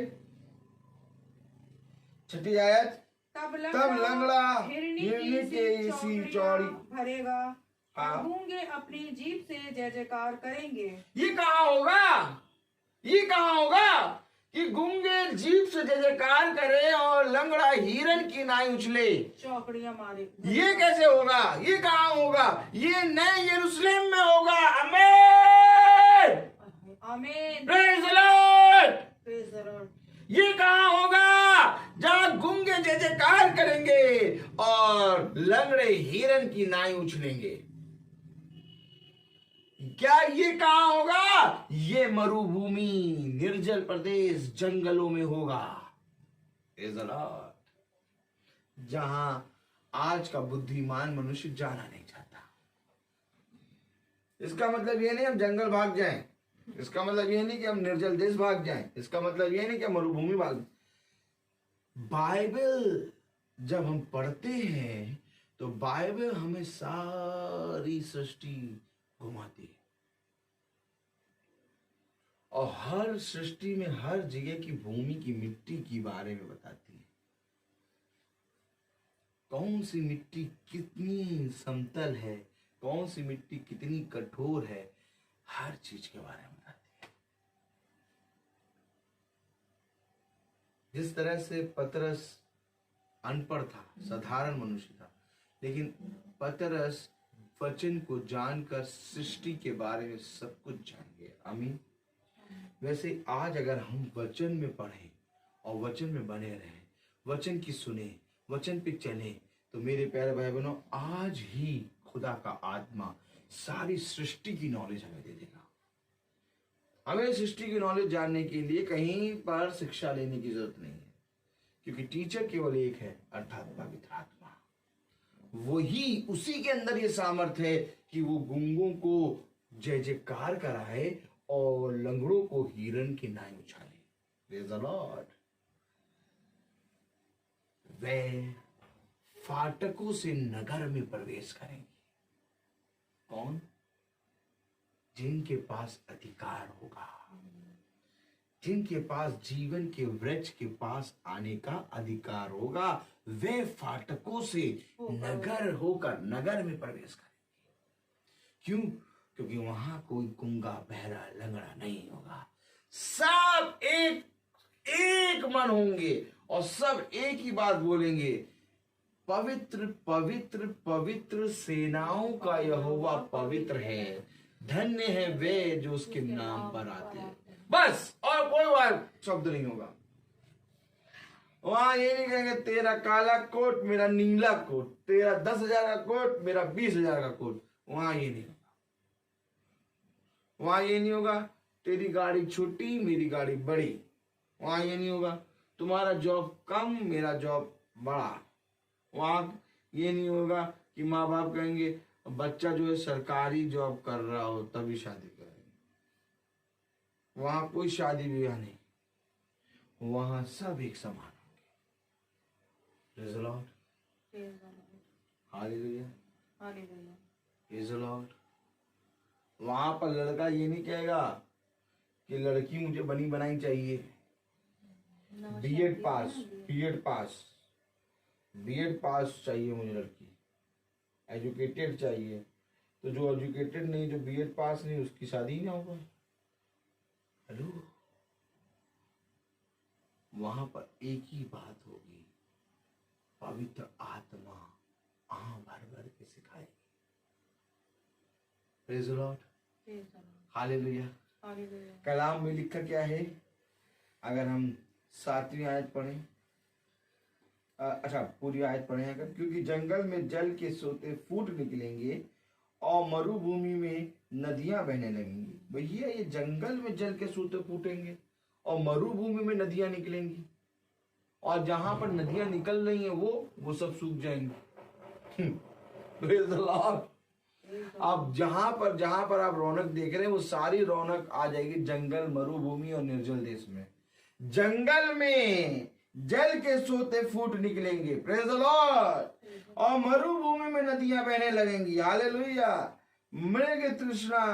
6ठी आयत, तब लंगड़ा हिरनी के सी चौड़ी भरेगा हाँ। और गूंगे अपनी जीभ से जय जयकार करेंगे। ये कहाँ होगा? ये कहाँ होगा कि गूंगे जीभ से जय जयकार करे और लंगड़ा हिरन की नाई उछले? चौकड़ियां मारे। ये कैसे होगा? ये कहाँ होगा? ये नए यरूशलेम में होगा। आमीन, आमीन, praise the Lord. Praise the Lord. ये कहाँ होगा? जहाँ गूंगे जय जयकार करेंगे और लंगड़े हिरन की नाई उछलेंगे। क्या ये कहाँ होगा? ये मरुभूमि, निर्जल प्रदेश, जंगलों में होगा। Praise the Lord. जहां आज का बुद्धिमान मनुष्य जाना नहीं चाहता। इसका मतलब ये नहीं हम जंगल भाग जाएं। इसका मतलब ये नहीं कि हम निर्जल देश भाग जाएं। इसका मतलब ये नहीं कि हम मरुभूमि भाग। बाइबल जब हम पढ़ते हैं तो बाइबल हमें सारी सृष्टि घुमाती है और हर सृष्टि में हर जगह की भूमि की मिट्टी के बारे में बताती है। कौन सी मिट्टी कितनी समतल है, कौन सी मिट्टी कितनी कठोर है, हर चीज के बारे में बताती है। जिस तरह से पतरस अनपढ़ था, साधारण मनुष्य था, लेकिन पतरस वचन को जानकर सृष्टि के बारे में सब कुछ जान गया। आमीन। वैसे आज अगर हम वचन में पढ़ें और वचन में बने रहें, वचन की सुने, वचन पे चले, तो मेरे प्यारे भाई बहनों आज ही खुदा का आत्मा सारी सृष्टि की नॉलेज हमें दे देगा। हमें सृष्टि की नॉलेज जानने के लिए कहीं पर शिक्षा लेने की जरूरत नहीं है, क्योंकि टीचर केवल एक है, अर्थात पवित्र आत्मा। वही उसी के अंदर ये सामर्थ्य है कि वो गूंगों को जय जयकार कराए और लंगड़ों को हिरन की नाई उछाले। Praise the lord. वे फाटकों से नगर में प्रवेश करेंगे। कौन? जिनके पास अधिकार होगा, जिनके पास जीवन के वृक्ष के पास आने का अधिकार होगा, वे फाटकों से नगर होकर नगर में प्रवेश करेंगे। क्यों? क्योंकि वहां कोई गूंगा, बहरा, लंगड़ा नहीं होगा। सब एक मन होंगे और सब एक ही बात बोलेंगे, पवित्र पवित्र पवित्र सेनाओं का यहोवा पवित्र है, धन्य है वे जो उसके नाम पर आते हैं। बस, और कोई बात शब्द नहीं होगा। वहां ये नहीं कहेंगे तेरा काला कोट मेरा नीला कोट, तेरा 10,000 का कोट मेरा 20,000 का कोट। वहां ये नहीं होगा। वहां ये नहीं होगा तेरी गाड़ी छोटी मेरी गाड़ी बड़ी। वहां ये नहीं होगा तुम्हारा जॉब कम मेरा जॉब बड़ा। वहां ये नहीं होगा कि माँ बाप कहेंगे बच्चा जो है सरकारी जॉब कर रहा हो तभी शादी करेंगे। वहां कोई शादी विवाह नहीं, वहां सब एक समान होंगे। Praise the lord, hallelujah, praise the Lord. वहां पर लड़का ये नहीं कहेगा कि लड़की मुझे बनी बनाई चाहिए, बीएड पास चाहिए मुझे लड़की, एजुकेटेड चाहिए। तो जो एजुकेटेड नहीं, जो बीएड पास नहीं, उसकी शादी ही ना होगा। हेलो, वहां पर एक ही बात होगी, पवित्र आत्मा भर भर के सिखाएगी। Praise the lord, hallelujah. कलाम में लिखा क्या है? अगर हम 7वीं आयत पढ़ें, अच्छा पूरी आयत पढ़ें अगर, क्योंकि जंगल में जल के सोते फूट निकलेंगे और मरुभूमि में नदियां बहने लगेंगी। भैया ये जंगल में जल के सोते फूटेंगे और मरुभूमि में नदियां निकलेंगी, और जहां पर नदियां निकल रही हैं वो सब सूख जाएंगे। Praise the Lord. अब जहां पर आप रौनक देख रहे हैं वो सारी रौनक आ जाएगी जंगल, मरुभूमि और निर्जल देश में। जंगल में जल के सोते फूट निकलेंगे, प्रेज़ द लॉर्ड, और मरुभूमि में नदियां बहने लगेंगी, हालेलुया। मृग तृष्णा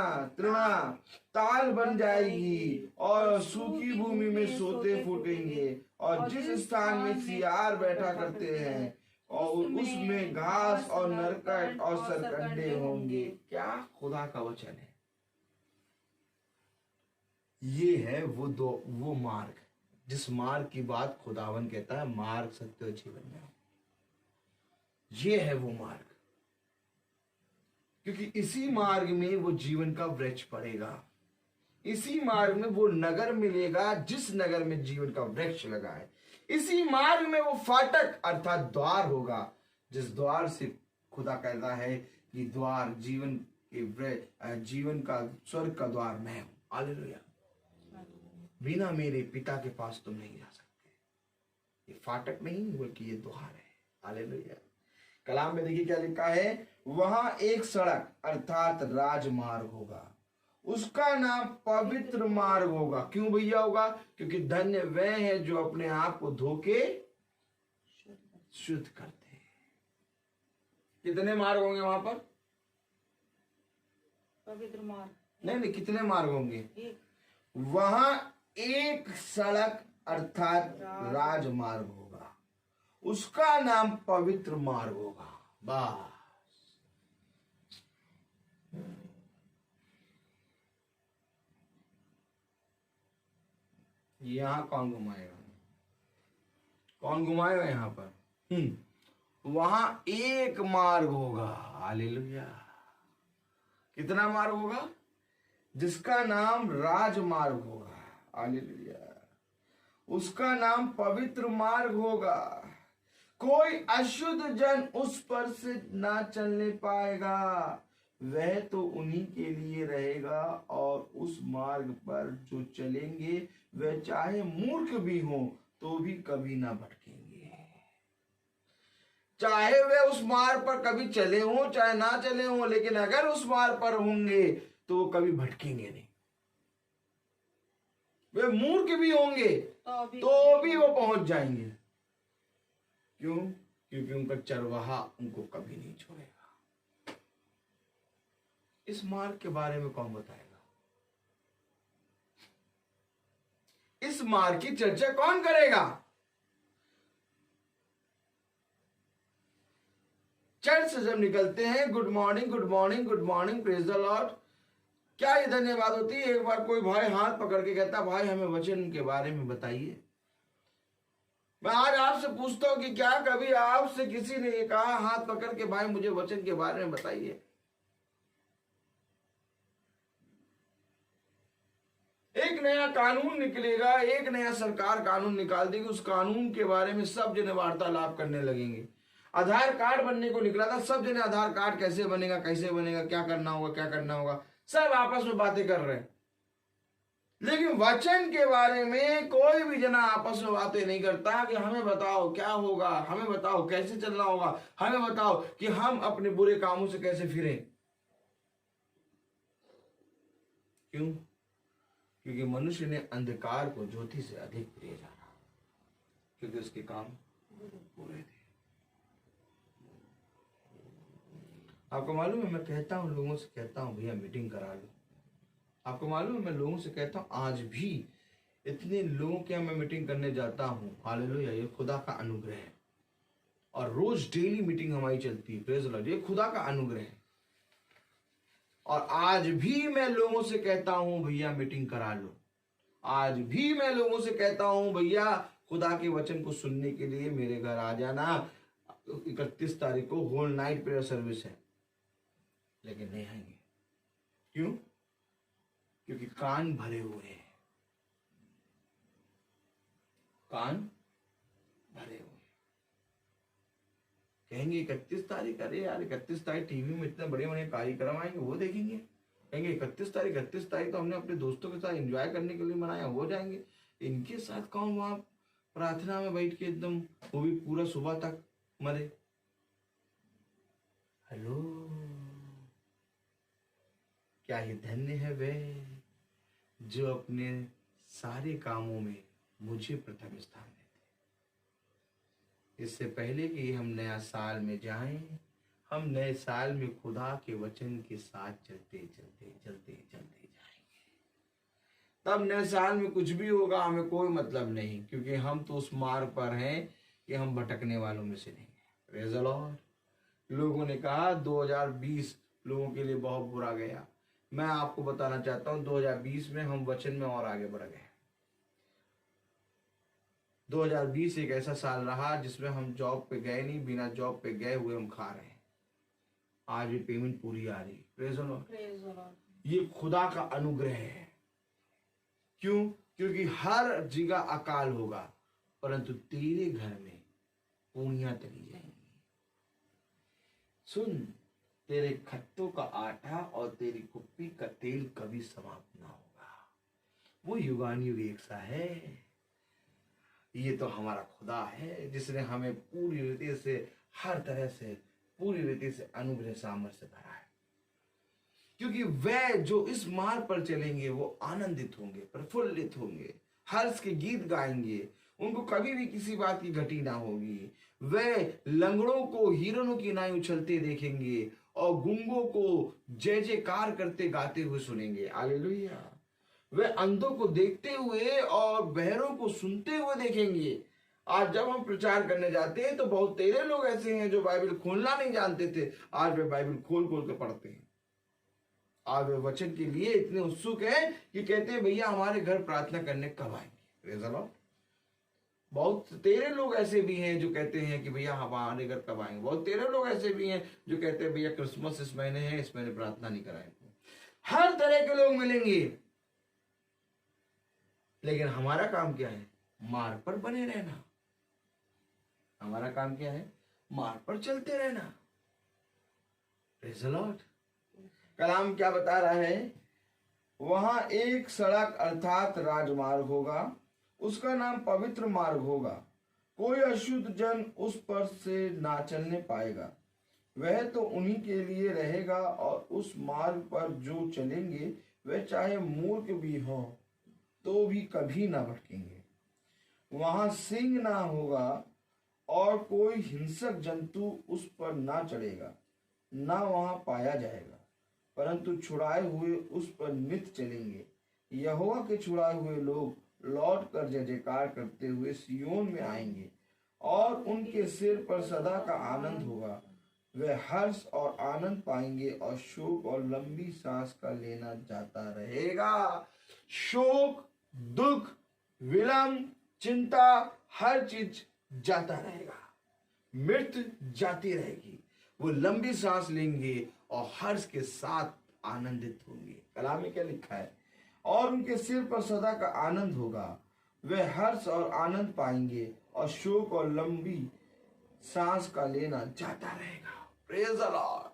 ताल बन जाएगी और सूखी भूमि में सोते फूटेंगे, और जिस स्थान में सियार बैठा करते हैं और उसमें घास और नरकट और सरकंडे होंगे। क्या खुदा का वचन है। ये है वो मार्ग, जिस मार्ग की बात खुदावन कहता है मार्ग, सत्य और जीवन में। ये है वो मार्ग, क्योंकि इसी मार्ग में वो जीवन का वृक्ष पड़ेगा, इसी मार्ग में वो नगर मिलेगा जिस नगर में जीवन का वृक्ष लगा है। इसी मार्ग में वो फाटक अर्थात द्वार होगा, जिस द्वार से खुदा कहता है कि द्वार जीवन का स्वर्ग का द्वार मैं हूं। हालेलुया। बिना मेरे पिता के पास तुम नहीं जा सकते। ये फाटक नहीं बल्कि ये द्वार है। हालेलुया। कलाम में देखिए क्या लिखा है, वहां एक सड़क अर्थात राजमार्ग होगा, उसका नाम पवित्र मार्ग होगा। क्यों भैया होगा? क्योंकि धन्य वह है जो अपने आप को धो के शुद्ध करते हैं। कितने मार्ग होंगे वहां पर? पवित्र मार्ग नहीं, कितने मार्ग होंगे? वहां एक सड़क अर्थात राजमार्ग होगा, उसका नाम पवित्र मार्ग होगा। बस यहां कौन घुमाएगा? कौन घुमाएगा यहां पर? वहां एक मार्ग होगा। हालेलुया। कितना मार्ग होगा? जिसका नाम राजमार्ग होगा, हालेलुया, उसका नाम पवित्र मार्ग होगा। कोई अशुद्ध जन उस पर से ना चलने पाएगा, वह तो उन्हीं के लिए रहेगा। और उस मार्ग पर जो चलेंगे वह चाहे मूर्ख भी हो तो भी कभी ना भटकेंगे। चाहे वे उस मार्ग पर कभी चले हो चाहे ना चले हो, लेकिन अगर उस मार्ग पर होंगे तो वो कभी भटकेंगे नहीं। वे मूर्ख भी होंगे तो भी वो पहुंच जाएंगे। क्यों? क्योंकि उनका चरवाहा उनको कभी नहीं छोड़ेगा। इस मार्ग के बारे में कौन बताएगा? इस मार्ग की चर्चा कौन करेगा? चर्च से जब निकलते हैं, good morning good morning good morning, praise the Lord, क्या ये धन्यवाद होती है? एक बार कोई भाई हाथ पकड़ के कहता, भाई हमें वचन के बारे में बताइए। मैं आज आपसे पूछता हूं कि क्या कभी आपसे किसी ने कहा हाथ पकड़ के, भाई मुझे वचन के बारे में बताइए? एक नया कानून निकलेगा, एक नया सरकार कानून निकाल देगी, उस कानून के बारे में सब जने वार्तालाप करने लगेंगे। आधार कार्ड बनने को निकला था, सब जने आधार कार्ड कैसे बनेगा, कैसे बनेगा, क्या करना होगा, क्या करना होगा, सब आपस में बातें कर रहे हैं। लेकिन वचन के बारे में कोई भी जना आपस में बातें नहीं करता कि हमें बताओ क्या होगा, हमें बताओ कैसे चलना होगा, हमें बताओ कि हम अपने बुरे कामों से कैसे फिरें। क्यों? क्योंकि मनुष्य ने अंधकार को ज्योति से अधिक प्रिय जाना, क्योंकि उसके काम बुरे थे। आपको मालूम है, मैं कहता हूं लोगों से, कहता हूं भैया मीटिंग करा लो। आपको मालूम है, मैं लोगों से कहता हूं, आज भी इतने लोगों के मैं मीटिंग करने जाता हूं, हालेलुया, ये खुदा का अनुग्रह है। और रोज डेली मीटिंग हमारी चलती है, प्रेज द लॉर्ड, ये खुदा का अनुग्रह है। और आज भी मैं लोगों से कहता हूं भैया मीटिंग करा लो। आज भी मैं लोगों से कहता हूं भैया खुदा के वचन को सुनने के लिए मेरे घर आ जाना। 31 तारीख को होल नाइट प्रेयर सर्विस है, लेकिन नहीं आएंगे। क्यों? क्योंकि कान भरे हुए हैं, कान भरे हुए। कहेंगे 31 तारीख, अरे यार 31 तारीख टीवी में इतने बड़े बड़े कार्यक्रम आएंगे, वो देखेंगे। कहेंगे 31 तारीख तो हमने अपने दोस्तों के साथ एंजॉय करने के लिए मनाया, हो जाएंगे। इनके साथ कौन वहां प्रार्थना में बैठ के एकदम, वो भी पूरा सुबह तक मरे। हेलो, क्या ये धन्य है वे जो अपने सारे कामों में मुझे प्रथम स्थान देते। इससे पहले कि हम नया साल में जाएं, हम नए साल में खुदा के वचन के साथ चलते चलते चलते चलते जाएंगे। तब नए साल में कुछ भी होगा हमें कोई मतलब नहीं, क्योंकि हम तो उस मार्ग पर हैं कि हम भटकने वालों में से नहीं हैं। Praise the Lord. लोगों ने कहा 2020 लोगों के लिए बहुत बुरा गया। मैं आपको बताना चाहता हूं 2020 में हम वचन में और आगे बढ़ गए। 2020 एक ऐसा साल रहा जिसमें हम जॉब पे गए नहीं, बिना जॉब पे गए हुए हम खा रहे हैं। आज भी पेमेंट पूरी आ रही। Praise the Lord. ये खुदा का अनुग्रह है। क्यों? क्योंकि हर जगह अकाल होगा, परंतु तेरे घर में पूनियां तली जाएंगी। सुन, तेरे खत्तों का आटा और तेरी कुप्पी का तेल कभी समाप्त ना होगा। वो युगानुयुग एक सा है। ये तो हमारा खुदा है जिसने हमें पूरी रीति से, हर तरह से, पूरी रीति से अनुग्रह सामर्थ्य भरा है। क्योंकि वे जो इस मार्ग पर चलेंगे वो आनंदित होंगे, प्रफुल्लित होंगे, हर्ष के गीत गाएंगे। उनको कभी भी किसी बात की घटी ना होगी। वे लंगड़ों को हिरणों की नाई उछलते देखेंगे और गूंगों को जय जयकार करते गाते हुए सुनेंगे। हालेलुया। वे अंधों को देखते हुए और बहरों को सुनते हुए देखेंगे। आज जब हम प्रचार करने जाते हैं तो बहुत तेरे लोग ऐसे हैं जो बाइबल खोलना नहीं जानते थे, आज वे बाइबल खोल खोल के पढ़ते हैं। आज वे वचन के लिए इतने उत्सुक हैं कि कहते हैं भैया हमारे घर प्रार्थना करने कब आएंगे। Praise the Lord. बहुत तेरे लोग ऐसे भी हैं जो कहते हैं कि भैया हमारे घर कब आएंगे। बहुत तेरे लोग ऐसे भी हैं जो कहते हैं भैया क्रिसमस इस महीने है, इस महीने प्रार्थना नहीं कराएंगे। हर तरह के लोग मिलेंगे, लेकिन हमारा काम क्या है? मार्ग पर बने रहना। हमारा काम क्या है? मार्ग पर चलते रहना। Praise the lord. कलाम क्या बता रहा है? वहां एक सड़क अर्थात राजमार्ग होगा, उसका नाम पवित्र मार्ग होगा। कोई अशुद्ध जन उस पर से ना चलने पाएगा। वह तो उन्हीं के लिए रहेगा, और उस मार्ग पर जो चलेंगे वे चाहे मूर्ख भी हों तो भी कभी ना भटकेंगे। वहां सिंह ना होगा, और कोई हिंसक जंतु उस पर ना चढ़ेगा, ना वहां पाया जाएगा, परंतु छुड़ाए हुए उस पर नित चलेंगे। यहोवा के छुड़ाए हुए लोग लौट कर जय जयकार करते हुए सियोन में आएंगे, और उनके सिर पर सदा का आनंद होगा। वे हर्ष और आनंद पाएंगे, और शोक और लंबी सांस का लेना जाता रहेगा। शोक, दुख, विलंब, चिंता, हर चीज जाता रहेगा। मृत्यु जाती रहेगी। वो लंबी सांस लेंगे और हर्ष के साथ आनंदित होंगे। कलाम में क्या लिखा है? और उनके सिर पर सदा का आनंद होगा। वे हर्ष और आनंद पाएंगे, और शोक और लंबी सांस का लेना जाता रहेगा। Praise the Lord.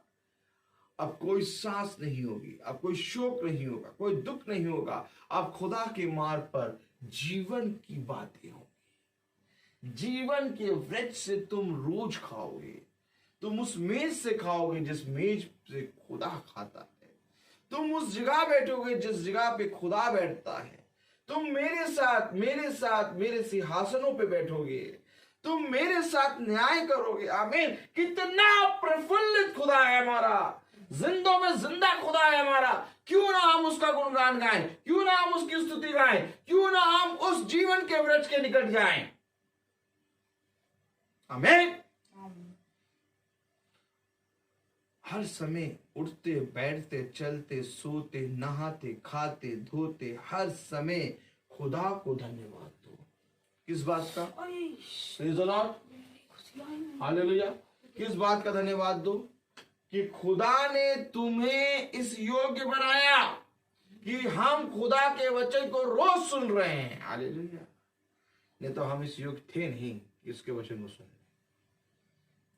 अब कोई सांस नहीं होगी, अब कोई शोक नहीं होगा, कोई दुख नहीं होगा। अब खुदा के मार्ग पर जीवन की बातें होंगी। जीवन के वृक्ष से तुम रोज खाओगे। तुम उस मेज से खाओगे जिस मेज से खुदा खाता है। तुम उस जगह बैठोगे जिस जगह पे खुदा बैठता है। तुम मेरे साथ मेरे सिंहासनों पे बैठोगे। तुम मेरे साथ न्याय करोगे। आमीन। कितना प्रफुल्लित खुदा है हमारा, जिंदों में जिंदा खुदा है हमारा। क्यों ना हम उसका गुणगान गाएं, क्यों ना हम उसकी स्तुति गाएं, क्यों ना हम उस जीवन के वृक्ष के निकट जाएं। आमीन। हर समय उठते बैठते चलते सोते नहाते खाते धोते हर समय खुदा को धन्यवाद दो। किस बात का? Praise the lord. हालेलुया। किस बात का धन्यवाद दो? कि खुदा ने तुम्हें इस योग्य बनाया कि हम खुदा के वचन को रोज सुन रहे हैं। हालेलुया। नहीं तो हम इस योग्य थे नहीं कि इसके वचन को सुन।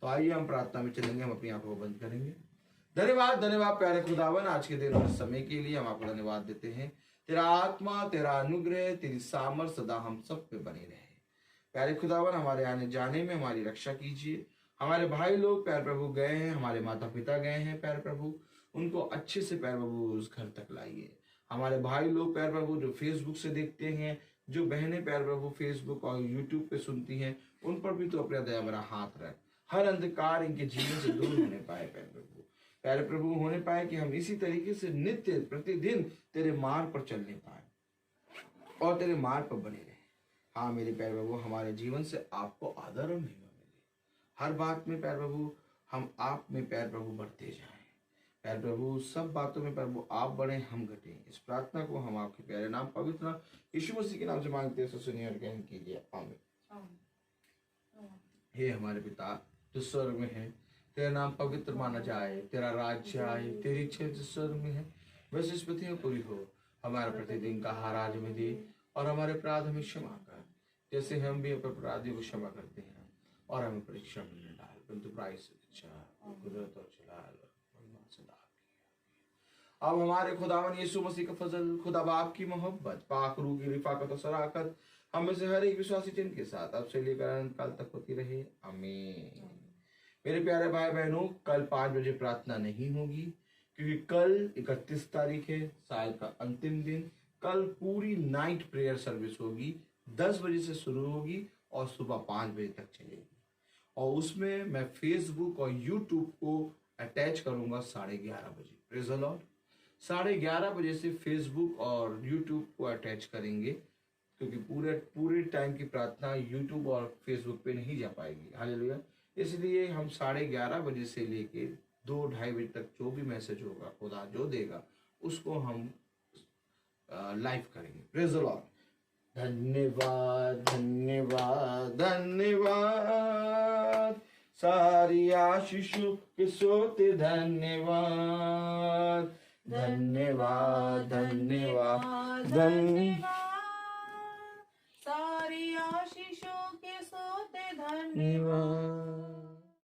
तो आइए हम प्रार्थना में चलेंगे। हम अपनी आंखों को बंद करेंगे। धन्यवाद प्यारे खुदावन, आज के दिन और समय के लिए हम आपको धन्यवाद देते हैं। तेरा आत्मा, तेरा अनुग्रह, तेरी सामर्थ सदा हम सब पे बनी रहे। प्यारे खुदावन, हमारे आने जाने में हमारी रक्षा कीजिए। हमारे भाई लोग प्यारे प्रभु गए हैं, हमारे माता पिता गए हैं प्यारे प्रभु, उनको अच्छे से प्यारे प्रभु उस घर तक लाइए। हमारे भाई लोग प्यारे प्रभु जो फेसबुक से देखते हैं, जो बहनें प्यारे प्रभु फेसबुक और यूट्यूब पे सुनती हैं, उन पर भी तो अपना दया भरा हाथ रख। हर अंधकार इनके जीवन से दूर होने पाए प्यारे प्रभु होने पाए कि हम इसी तरीके से नित्य प्रतिदिन तेरे मार्ग पर चलने पाए और तेरे मार्ग पर बने रहे। हाँ मेरे प्यारे प्रभु, हमारे जीवन से आपको आदर और महिमा मिले। हर बात में प्यारे प्रभु हम आप में प्यारे प्रभु बढ़ते जाएं। प्यारे प्रभु सब बातों में प्रभु आप बढ़े, हम घटे। इस प्रार्थना को हम आपके प्यारे नाम पवित्र यीशु मसीह के नाम से मांगते हैं, सुनिए और ग्रहण कीजिए। आमीन। हे हमारे पिता जो स्वर्ग में है, तेरा नाम पवित्र माना जाए, तेरा राज्य आए, तेरी इच्छा जो स्वर्ग में है वैसे इस पृथ्वी में पूरी हो। हमारा प्रतिदिन का आहार आज हमें दे, और हमारे अपराध हमें क्षमा कर जैसे हम भी अपने अपराधियों को क्षमा करते हैं, और हमें परीक्षा में न डाल परंतु बुराई से बचा, कुदरत और जलाल और महिमा सदा आपकी। अब हमारे खुदावन यीशु मसीह का फजल, खुदा बाप की मोहब्बत, पाक रूह की रिफाकत और सराकत हम में से हर एक विश्वासी जन के साथ अब से लेकर अनंत काल तक होती रहे। आमीन। मेरे प्यारे भाई बहनों, कल 5 बजे प्रार्थना नहीं होगी, क्योंकि कल 31 तारीख है, साल का अंतिम दिन। कल पूरी नाइट प्रेयर सर्विस होगी, 10 बजे से शुरू होगी और सुबह 5 बजे तक चलेगी। और उसमें मैं फेसबुक और यूट्यूब को अटैच करूंगा 11:30 बजे। Praise the Lord. 11:30 बजे से फेसबुक और यूट्यूब को अटैच करेंगे, क्योंकि पूरे टाइम की प्रार्थना यूट्यूब और फेसबुक पे नहीं जा पाएगी। हालेलुया। इसलिए हम 11:30 बजे से लेके 2-2:30 बजे तक जो भी मैसेज होगा खुदा जो देगा उसको हम लाइव करेंगे। Praise the Lord. धन्यवाद धन्यवाद धन्यवाद, सारी आशीषों के सोते धन्यवाद। धन्यवाद धन्यवाद धन्यवाद। सारी आशीषों के सोते धन्यवाद।